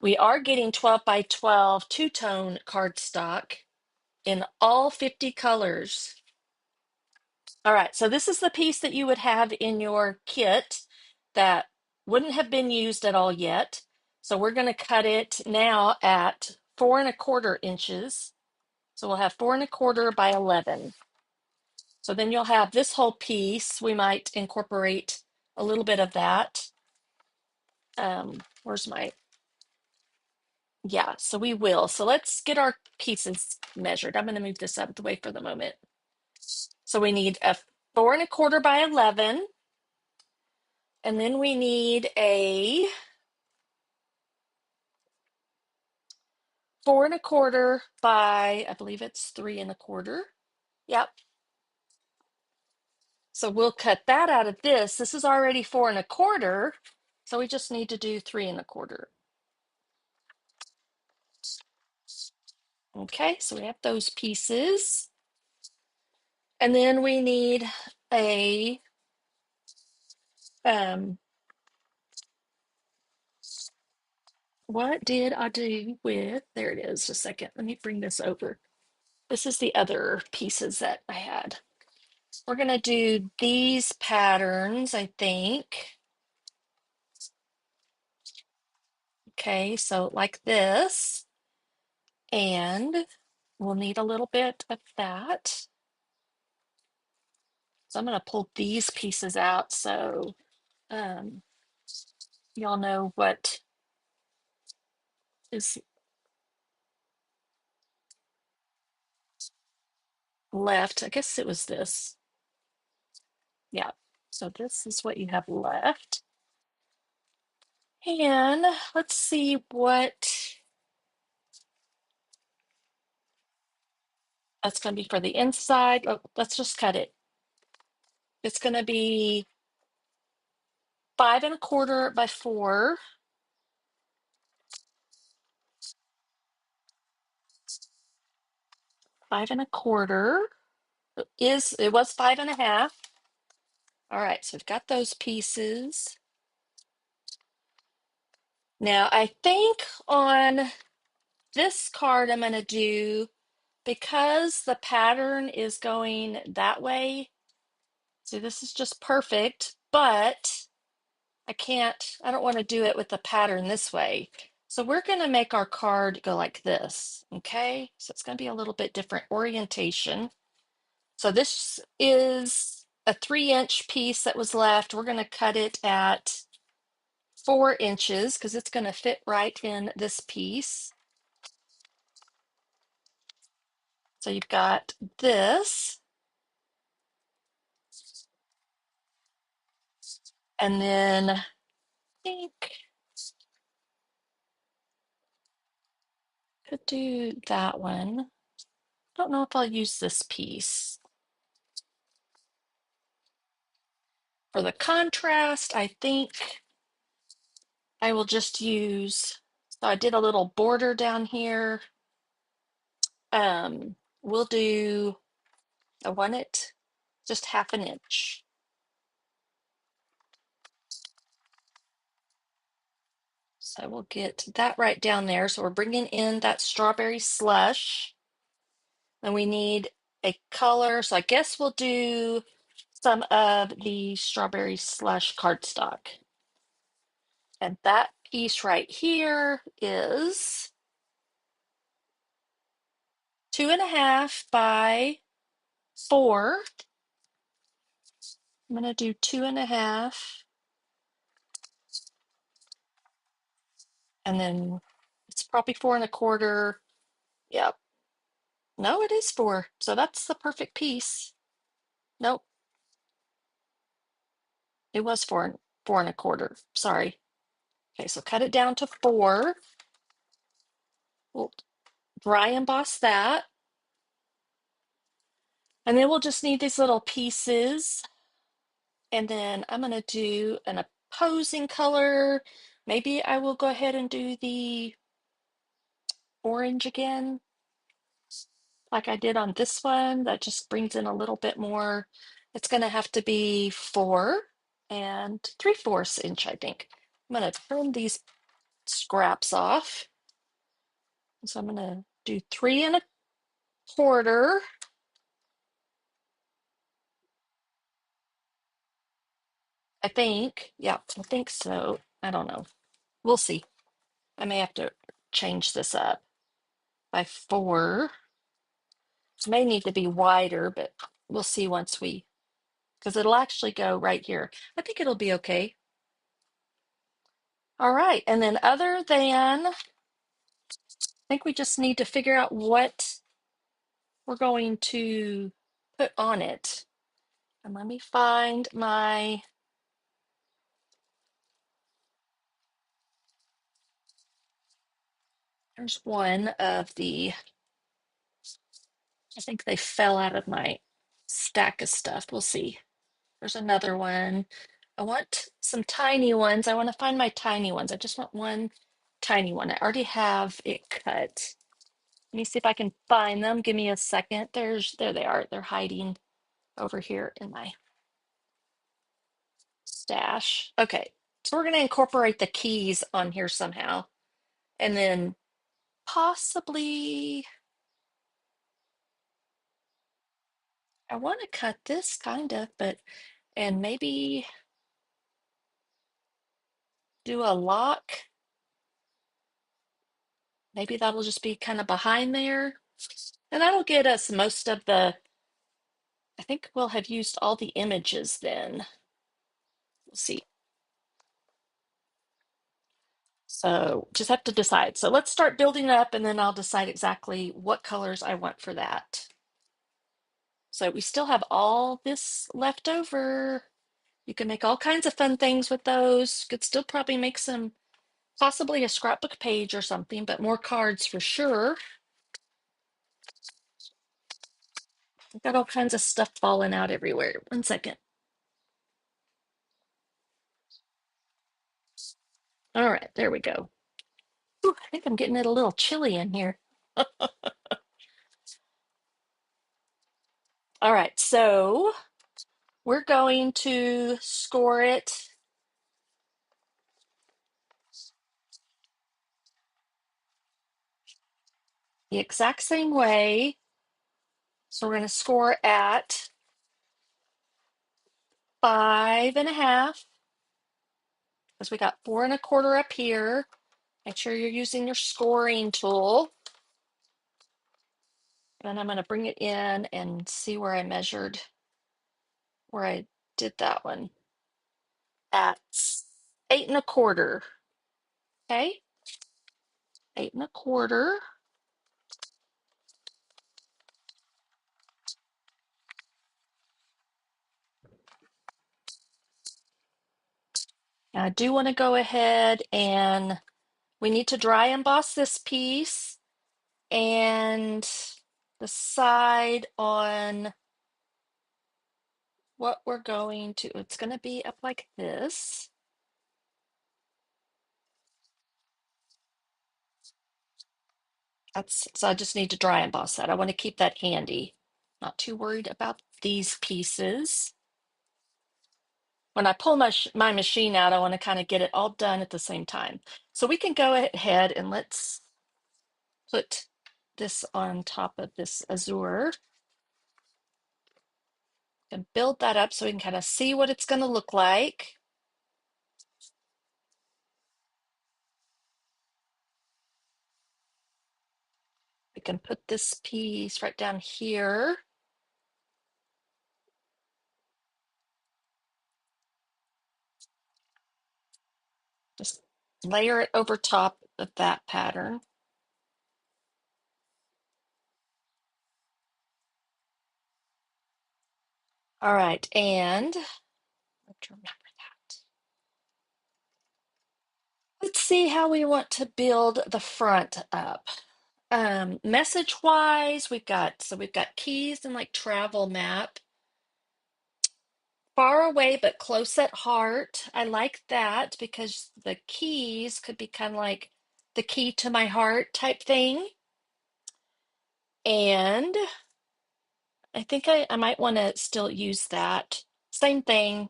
we are getting 12 by 12 two-tone cardstock in all 50 colors. All right, so this is the piece that you would have in your kit that wouldn't have been used at all yet. So we're going to cut it now at 4.25 inches. So we'll have 4.25 by 11. So then you'll have this whole piece. We might incorporate a little bit of that. Where's my, yeah, so we will. So let's get our pieces measured. I'm going to move this out of the way for the moment. So we need a 4.25 by 11. And then we need a 4.25 by, I believe it's 3.25. Yep. So we'll cut that out of this. This is already 4.25. So we just need to do 3.25. Okay, so we have those pieces. And then we need a, what did I do with, there it is, just a second. Let me bring this over. This is the other pieces that I had. We're going to do these patterns, I think. Okay, so like this. And we'll need a little bit of that. So I'm going to pull these pieces out so y'all know what is left. I guess it was this. Yeah, so this is what you have left. And let's see what that's going to be for the inside. Oh, let's just cut it. It's going to be 5 1/4 by 4. Five and a quarter it was 5 1/2. All right, so we've got those pieces. Now I think on this card I'm going to do, because the pattern is going that way. See, this is just perfect, but I don't want to do it with the pattern this way. So we're going to make our card go like this, okay? So it's going to be a little bit different orientation. So this is a 3-inch piece that was left. We're going to cut it at 4 inches because it's going to fit right in this piece. So you've got this, and then I think could do that one. Don't know if I'll use this piece. For the contrast, I think I will just use, so I did a little border down here. We'll do, I want it just 1/2 inch. So we'll get that right down there. So we're bringing in that strawberry slush. And we need a color. So I guess we'll do some of the strawberry slush cardstock. And that piece right here is 2 1/2 by 4. I'm going to do 2 1/2. And then it's probably 4 1/4. Yep. No, it is 4. So that's the perfect piece. Nope. It was 4 1/4. Sorry. Okay, so cut it down to 4. We'll dry emboss that. And then we'll just need these little pieces. And then I'm going to do an opposing color. Maybe I will go ahead and do the orange again, like I did on this one. That just brings in a little bit more. It's going to have to be 4 3/4 inch, I think. I'm going to trim these scraps off. So I'm going to do 3 1/4. I think. Yeah, I think so. I don't know. We'll see. I may have to change this up by 4. It may need to be wider, but we'll see once because it'll actually go right here. I think it'll be okay. All right, and then other than, I think we just need to figure out what we're going to put on it. And let me find there's one of the, I think they fell out of my stack of stuff. We'll see. There's another one. I want some tiny ones. I want to find my tiny ones. I just want one tiny one. I already have it cut. Let me see if I can find them. Give me a second. There they are. They're hiding over here in my stash. Okay, so we're going to incorporate the keys on here somehow. And then possibly, I want to cut this kind of, and maybe do a lock. Maybe that'll just be kind of behind there. And that'll get us most of I think we'll have used all the images then. We'll see. So just have to decide. So let's start building up and then I'll decide exactly what colors I want for that. So we still have all this left over. You can make all kinds of fun things with those. Could still probably make some, possibly a scrapbook page or something, but more cards for sure. I've got all kinds of stuff falling out everywhere. One second. All right, there we go. Ooh, I think I'm getting it a little chilly in here. All right, so we're going to score it the exact same way. So we're going to score at 5.5 because we got 4.25 up here. Make sure you're using your scoring tool. And I'm going to bring it in and see where I measured, where I did that one. At 8.25. Okay, 8.25. Now I do want to go ahead and we need to dry emboss this piece and decide on what we're going to. It's going to be up like this. So I just need to dry emboss that. I want to keep that handy. Not too worried about these pieces. When I pull my machine out, I want to kind of get it all done at the same time. So we can go ahead and let's put this on top of this azure and build that up so we can kind of see what it's going to look like. We can put this piece right down here. Just layer it over top of that pattern. All right, and I have to remember that. Let's see how we want to build the front up. Message wise, we've got keys and like travel map. Far away but close at heart. I like that because the keys could be kind of like the key to my heart type thing. And I think I might want to still use that. Same thing.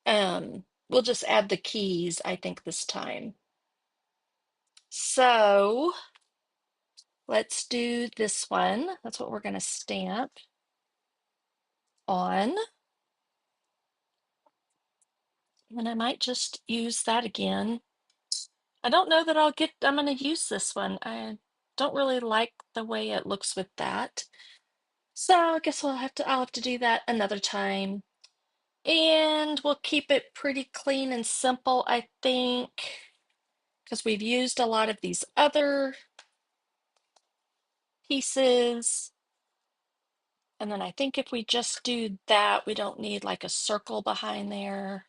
We'll just add the keys, I think, this time. So let's do this one. That's what we're going to stamp on. And I might just use that again. I don't know that I'm going to use this one. I don't really like the way it looks with that. So I guess I'll have to do that another time. And we'll keep it pretty clean and simple, I think, because we've used a lot of these other pieces. And then I think if we just do that, we don't need like a circle behind there.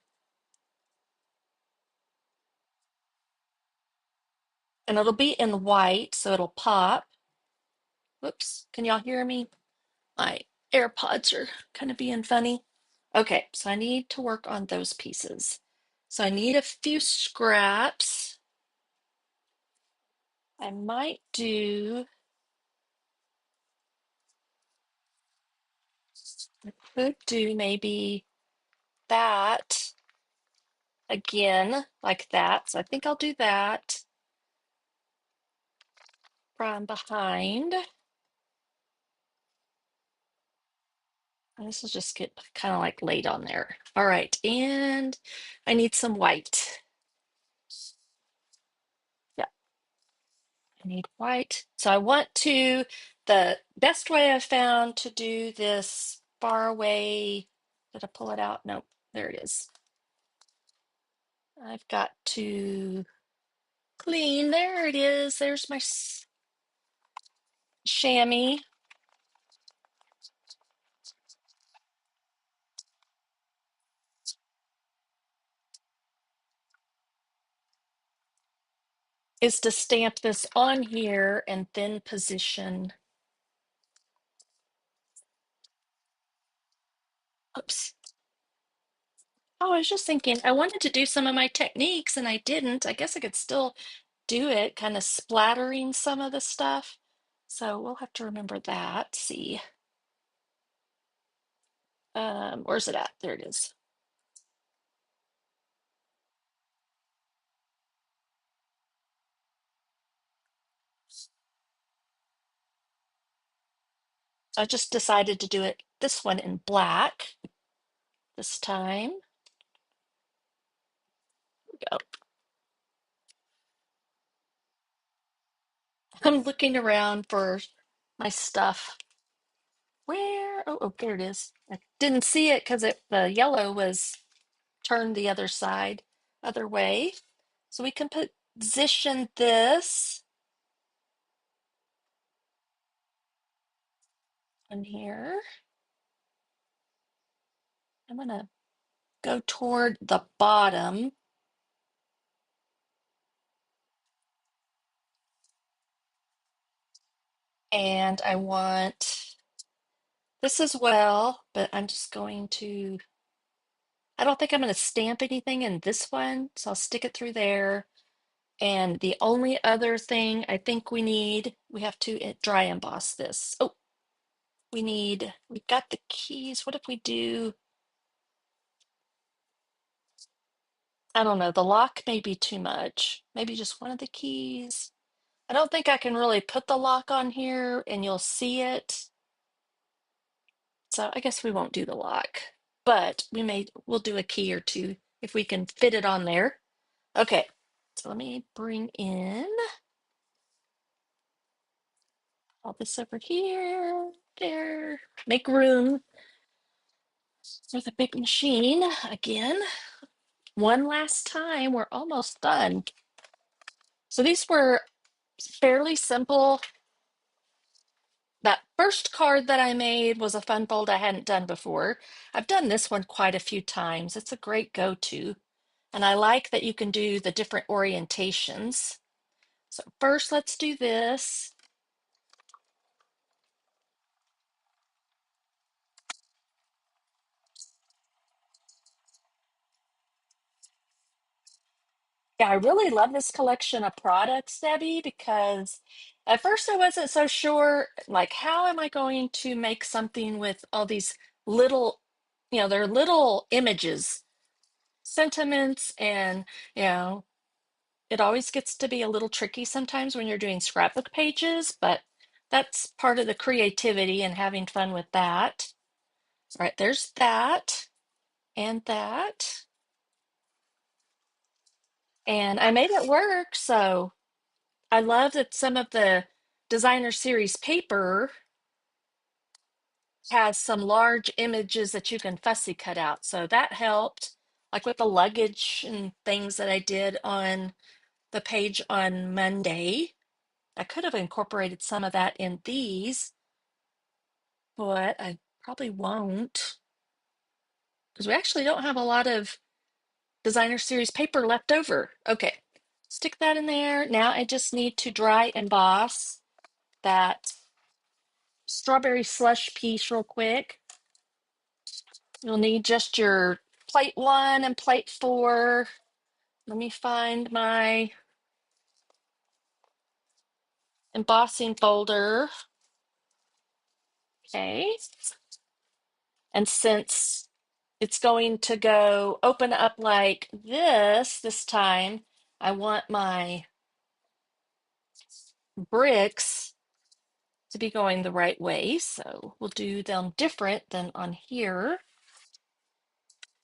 And it'll be in white, so it'll pop. Whoops, can y'all hear me? My AirPods are kind of being funny. Okay, so I need to work on those pieces. So I need a few scraps. I could do maybe that again, like that. So I think I'll do that from behind. And this will just get kind of like laid on there. All right, and I need some white. Yeah, I need white. So the best way I've found to do this far away, did I pull it out? Nope, there it is. I've got to clean, there it is. There's my chamois. Is to stamp this on here and then position. Oops. Oh, I was just thinking, I wanted to do some of my techniques and I didn't. I guess I could still do it, kind of splattering some of the stuff. So we'll have to remember that. See, where's it at? There it is. So I just decided to do it this one in black this time. Go. I'm looking around for my stuff. Where? Oh, there it is. I didn't see it because the yellow was turned the other side, other way. So we can position this in here. I'm gonna go toward the bottom. And I want this as well, but I'm just going to, I don't think I'm going to stamp anything in this one, so I'll stick it through there. And the only other thing I think we have to dry emboss this. Oh, we've got the keys. What if we do, I don't know, the lock may be too much. Maybe just one of the keys. I don't think I can really put the lock on here and you'll see it. So I guess we won't do the lock, but we'll do a key or two if we can fit it on there. Okay, so let me bring in all this over here, there, make room for the big machine again. One last time, we're almost done. So these were fairly simple. That first card that I made was a fun fold I hadn't done before. I've done this one quite a few times. It's a great go-to. And I like that you can do the different orientations. So first, let's do this. Yeah, I really love this collection of products, Debbie, because at first I wasn't so sure, like, how am I going to make something with all these little, they're little images, sentiments, and, you know, it always gets to be a little tricky sometimes when you're doing scrapbook pages, but that's part of the creativity and having fun with that. All right, there's that and that. And I made it work, so I love that some of the designer series paper has some large images that you can fussy cut out. So that helped, like with the luggage and things that I did on the page on Monday. I could have incorporated some of that in these, but I probably won't because we actually don't have a lot of designer series paper left over. Okay, stick that in there. Now I just need to dry emboss that strawberry slush piece real quick. You'll need just your plate 1 and plate 4. Let me find my embossing folder. Okay. And since it's going to go open up like this time, I want my bricks to be going the right way. So we'll do them different than on here.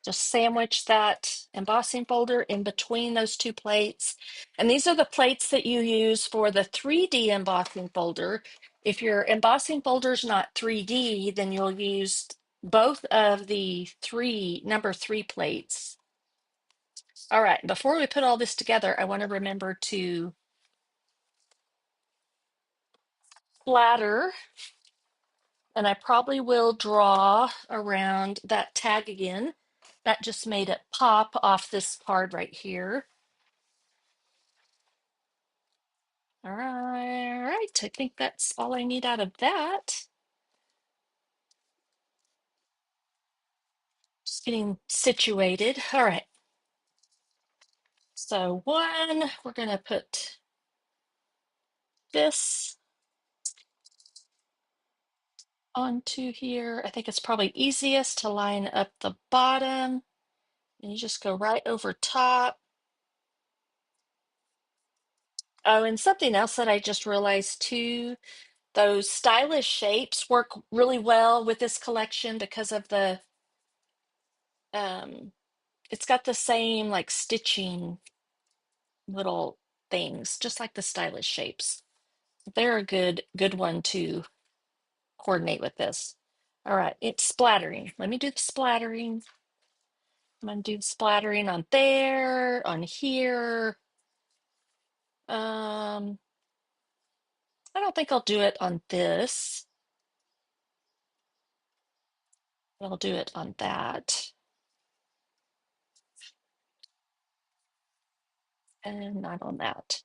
Just sandwich that embossing folder in between those two plates. And these are the plates that you use for the 3D embossing folder. If your embossing folder is not 3D, then you'll use both of the number 3 plates. All right, before we put all this together, I want to remember to splatter, and I probably will draw around that tag again. That just made it pop off this card right here. All right, I think that's all I need out of that. Just getting situated. All right. So we're going to put this onto here. I think it's probably easiest to line up the bottom, and you just go right over top. Oh, and something else that I just realized too, those stylish shapes work really well with this collection because of the um it's got the same like stitching little things, just like the stylish shapes. They're a good one to coordinate with this. All right, it's splattering. Let me do the splattering. I'm gonna do the splattering on there, on here. I don't think I'll do it on this. I'll do it on that. And not on that.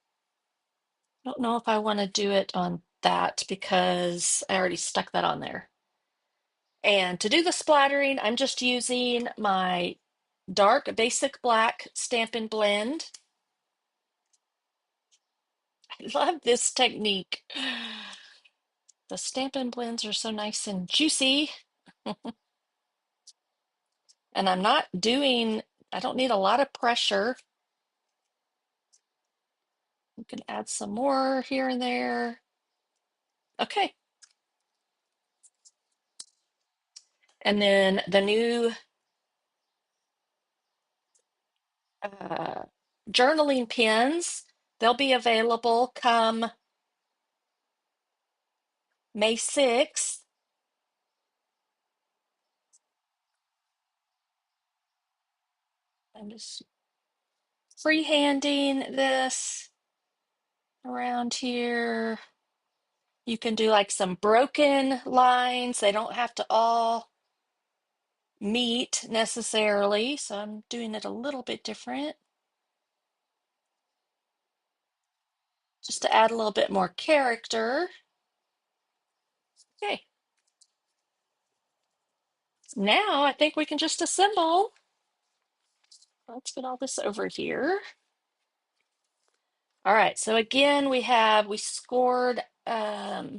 I don't know if I want to do it on that because I already stuck that on there. And to do the splattering, I'm just using my dark basic black Stampin' Blend. I love this technique. The Stampin' Blends are so nice and juicy. And I don't need a lot of pressure. You can add some more here and there. Okay. And then the new uh, journaling pins, they'll be available come May 6th. I'm just freehanding this around here. You can do like some broken lines. They don't have to all meet necessarily, so I'm doing it a little bit different just to add a little bit more character. Okay. Now I think we can just assemble. Let's get all this over here. All right, so again, we scored at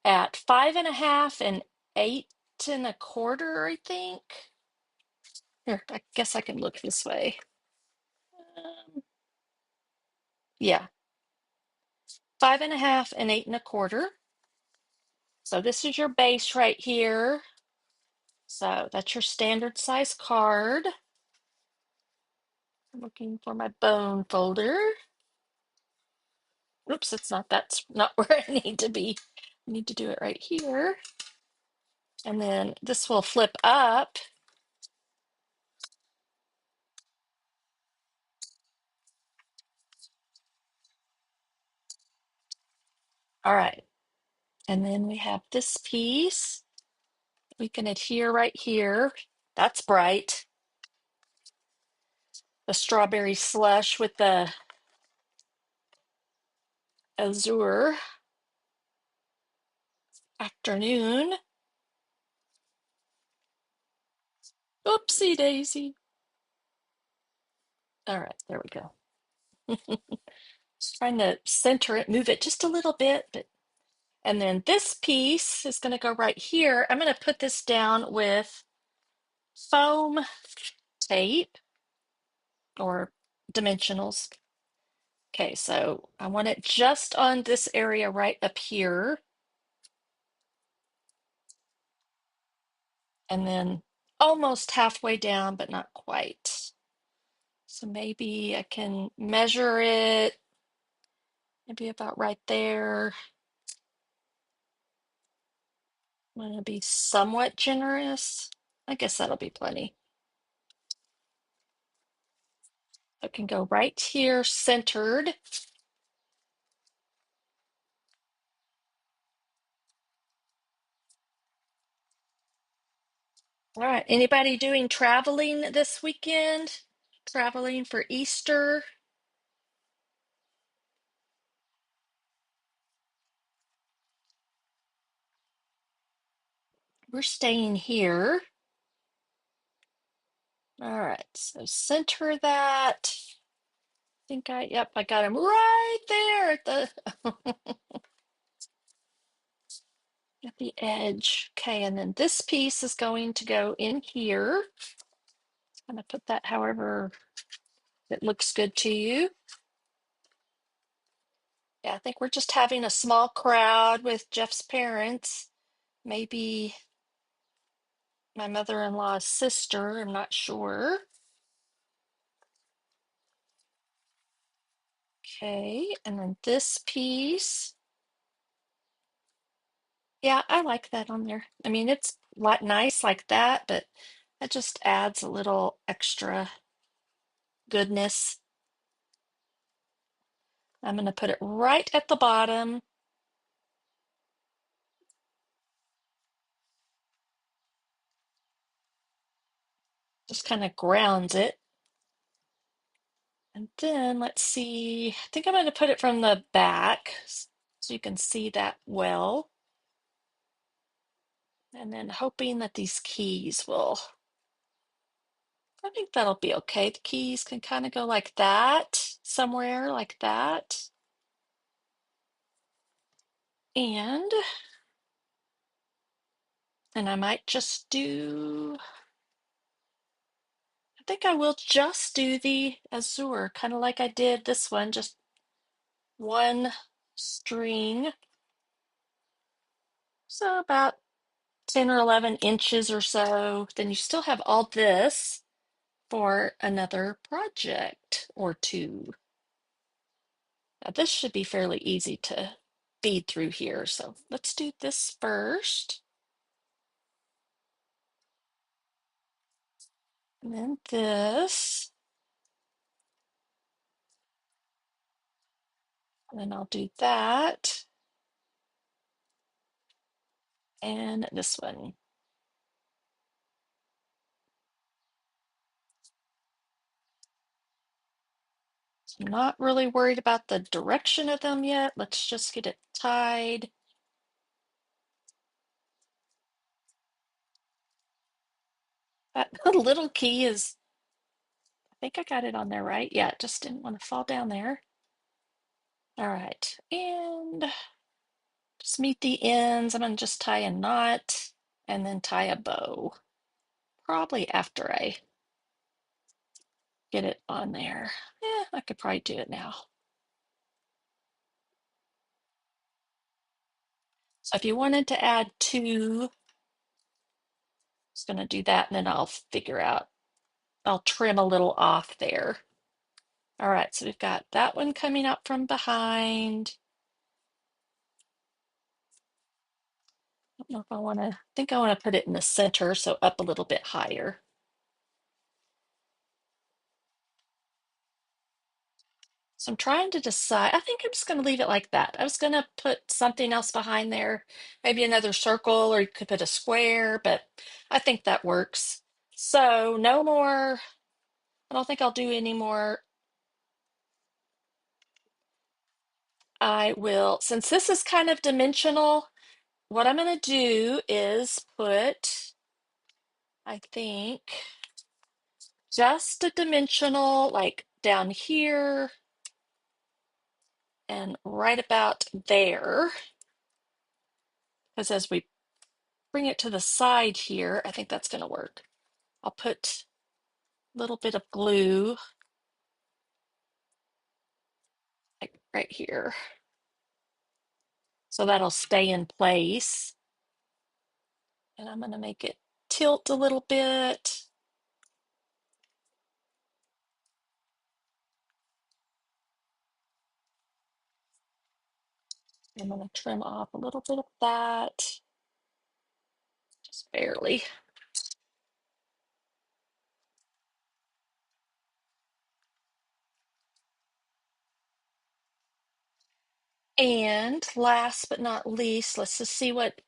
5.5 and 8.25, I think. Here, I guess I can look this way. Yeah, 5.5 and 8.25. So this is your base right here. So that's your standard size card. I'm looking for my bone folder. Oops, that's not where I need to be. I need to do it right here. And then this will flip up. All right. And then we have this piece. We can adhere right here. That's bright. The strawberry slush with the azure afternoon. Oopsie daisy. All right, there we go. Just trying to center it, move it just a little bit, and then this piece is going to go right here. I'm going to put this down with foam tape or dimensionals. Okay, so I want it just on this area right up here. And then almost halfway down, but not quite. So maybe I can measure it, maybe about right there. I'm going to be somewhat generous. I guess that'll be plenty. I can go right here, centered. All right, anybody doing traveling this weekend? Traveling for Easter? We're staying here. All right, so center that. Yep, I got him right there at the at the edge. Okay, and then this piece is going to go in here. I'm gonna put that however it looks good to you. Yeah, I think we're just having a small crowd with Jeff's parents. Maybe my mother-in-law's sister, I'm not sure. Okay, and then this piece. Yeah, I like that on there. I mean, it's like nice like that, but that just adds a little extra goodness. I'm going to put it right at the bottom. Just kind of grounds it. And then let's see, I think I'm going to put it from the back so you can see that well. And then hoping that these keys will, I think that'll be okay. The keys can kind of go like that, somewhere like that. And I might just do, I think I will just do the azure, kind of like I did this one, just one string. So about 10 or 11 inches or so. Then you still have all this for another project or two. Now this should be fairly easy to feed through here. So let's do this first. And then this. And then I'll do that. And this one. I'm not really worried about the direction of them yet. Let's just get it tied. That little key is, I think I got it on there right. Yeah, it just didn't want to fall down there. All right, and just meet the ends. I'm going to just tie a knot and then tie a bow. Probably after I get it on there. Yeah, I could probably do it now. So if you wanted to add two, I'm just going to do that and then I'll figure out, I'll trim a little off there. All right, so we've got that one coming up from behind. I don't know if I want to, I think I want to put it in the center, so up a little bit higher. So I'm trying to decide. I think I'm just going to leave it like that. I was going to put something else behind there, maybe another circle, or you could put a square, but I think that works. So no more, I don't think I'll do any more. I will, since this is kind of dimensional, what I'm going to do is put, I think, just a dimensional like down here and right about there. Because as we bring it to the side here, I think that's going to work. I'll put a little bit of glue like right here. So that'll stay in place. And I'm going to make it tilt a little bit. I'm going to trim off a little bit of that, just barely. And last but not least, let's just see what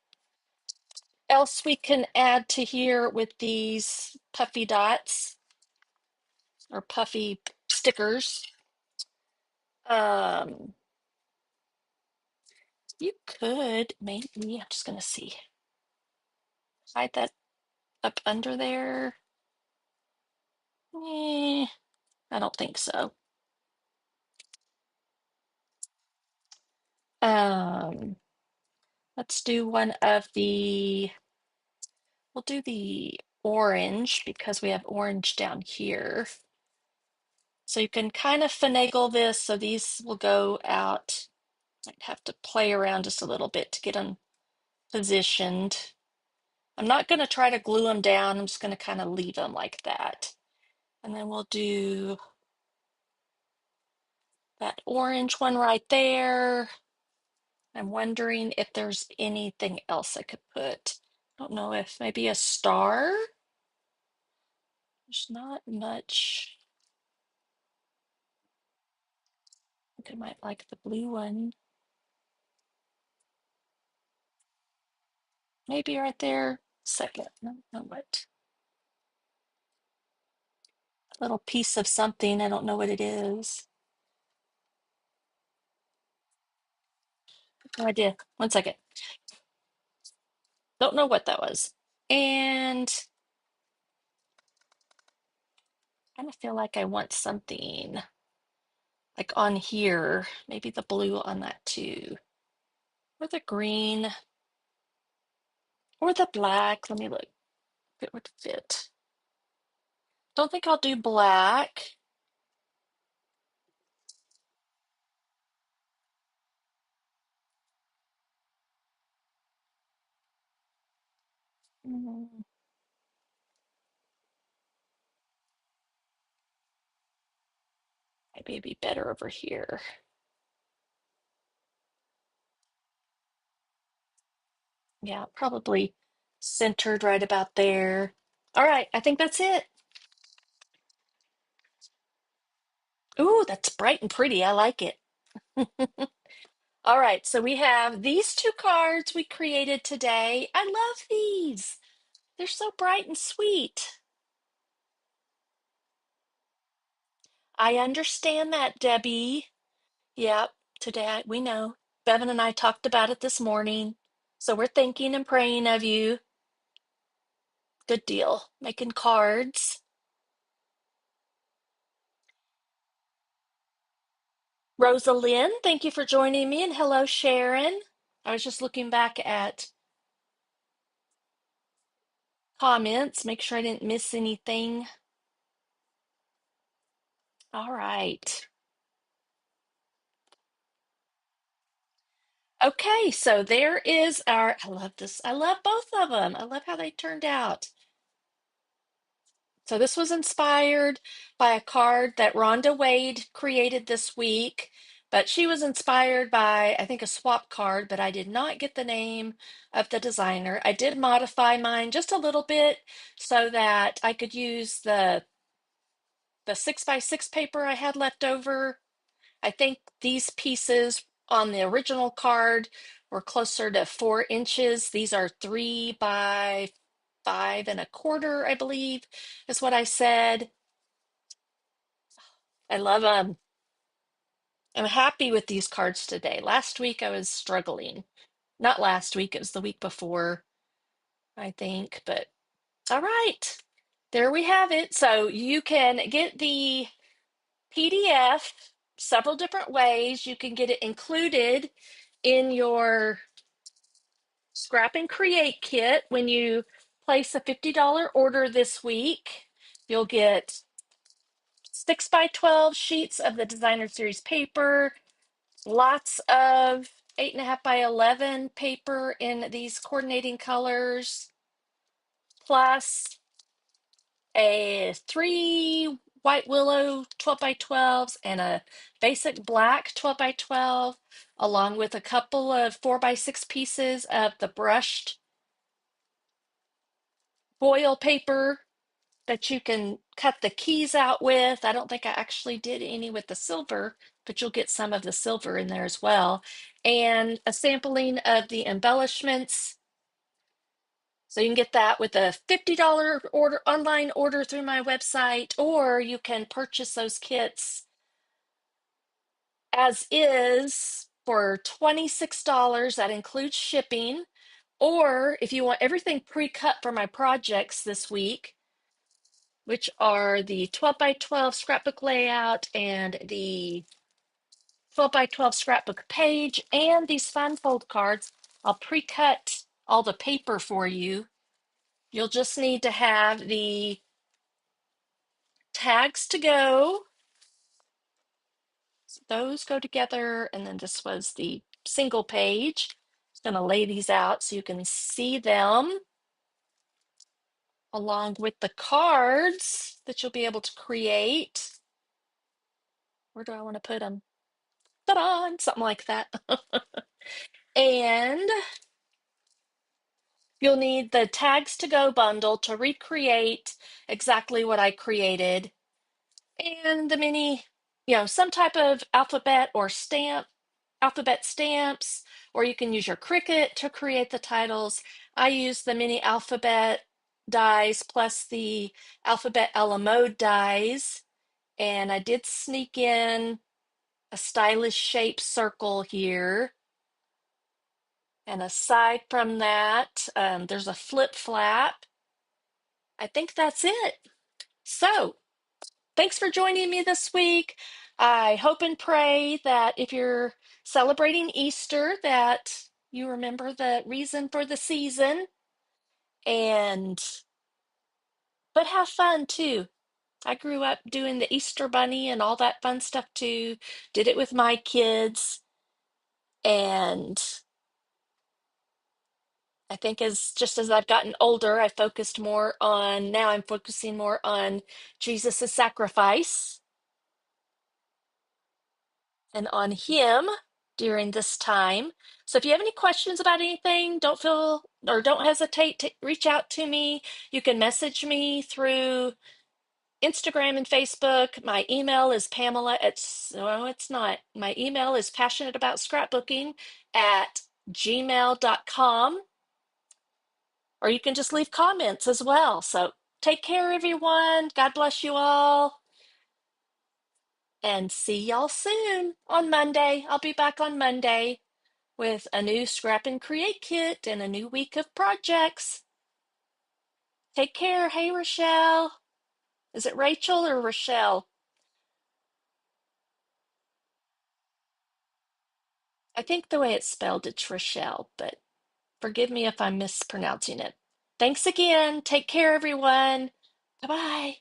else we can add to here with these puffy dots or puffy stickers. Um, you could maybe, I'm just gonna see, hide that up under there. Eh, I don't think so. Um, let's do one of we'll do the orange because we have orange down here. So you can kind of finagle this so these will go out. I'd have to play around just a little bit to get them positioned. I'm not going to try to glue them down. I'm just going to kind of leave them like that. And then we'll do that orange one right there. I'm wondering if there's anything else I could put. I don't know if maybe a star. There's not much. I think I might like the blue one. Maybe right there. Second. No, no, what? A little piece of something. I don't know what it is. No idea. One second. Don't know what that was. And I kind of feel like I want something like on here. Maybe the blue on that too. Or the green. Or the black. Let me look if it would fit. Don't think I'll do black. Mm, maybe it'd be better over here. Yeah, probably centered right about there. All right, I think that's it. Ooh, that's bright and pretty. I like it. All right, so we have these two cards we created today. I love these. They're so bright and sweet. I understand that, Debbie. Yep, today we know. Bevan and I talked about it this morning. So we're thinking and praying of you. Good deal. Making cards. Rosalind, thank you for joining me. And hello, Sharon. I was just looking back at comments, make sure I didn't miss anything. All right. Okay, so there is I love this. I love both of them. I love how they turned out. So this was inspired by a card that Rhonda Wade created this week, but she was inspired by, I think, a swap card, but I did not get the name of the designer. I did modify mine just a little bit so that I could use the 6x6 paper I had left over. I think these pieces on the original card were closer to 4 inches. These are 3 by 5 1/4, I believe, is what I said. I love them. I'm happy with these cards today. Last week I was struggling. Not last week, it was the week before, I think. But all right, there we have it. So you can get the PDF several different ways. You can get it included in your Scrap and Create kit when you place a $50 order this week. You'll get 6 by 12 sheets of the designer series paper, lots of 8.5 by 11 paper in these coordinating colors, plus a 3 white willow 12 by 12s and a basic black 12 by 12, along with a couple of 4 by 6 pieces of the brushed foil paper that you can cut the keys out with. I don't think I actually did any with the silver, but you'll get some of the silver in there as well. And a sampling of the embellishments. So you can get that with a $50 order online order through my website, or you can purchase those kits as is for $26. That includes shipping. Or if you want everything pre-cut for my projects this week, which are the 12 by 12 scrapbook layout and the 12 by 12 scrapbook page and these fun fold cards. I'll pre-cut all the paper for you. You'll just need to have the tags to go. So those go together, and then this was the single page. I'm going to lay these out so you can see them along with the cards that you'll be able to create. Where do I want to put them? Ta-da! Something like that. And you'll need the tags to go bundle to recreate exactly what I created. And the mini, some type of alphabet or stamp, alphabet stamps, or you can use your Cricut to create the titles. I use the mini alphabet dies plus the alphabet a la mode dies. And I did sneak in a stylish shaped circle here. And aside from that, there's a flip flap. I think that's it. So, thanks for joining me this week. I hope and pray that if you're celebrating Easter, that you remember the reason for the season and but have fun too. I grew up doing the Easter bunny and all that fun stuff too. Did it with my kids, and I think as I've gotten older, now I'm focusing more on Jesus' sacrifice and on him during this time. So if you have any questions about anything, don't hesitate to reach out to me. You can message me through Instagram and Facebook. My email is Pamela no, it's not. My email is passionateaboutscrapbooking at gmail.com, or you can just leave comments as well. So take care, everyone. God bless you all. And see y'all soon on Monday. I'll be back on Monday with a new Scrap and Create kit and a new week of projects. Take care. Hey, Rochelle. Is it Rachel or Rochelle? I think the way it's spelled, it's Rochelle, but forgive me if I'm mispronouncing it. Thanks again. Take care, everyone. Bye bye.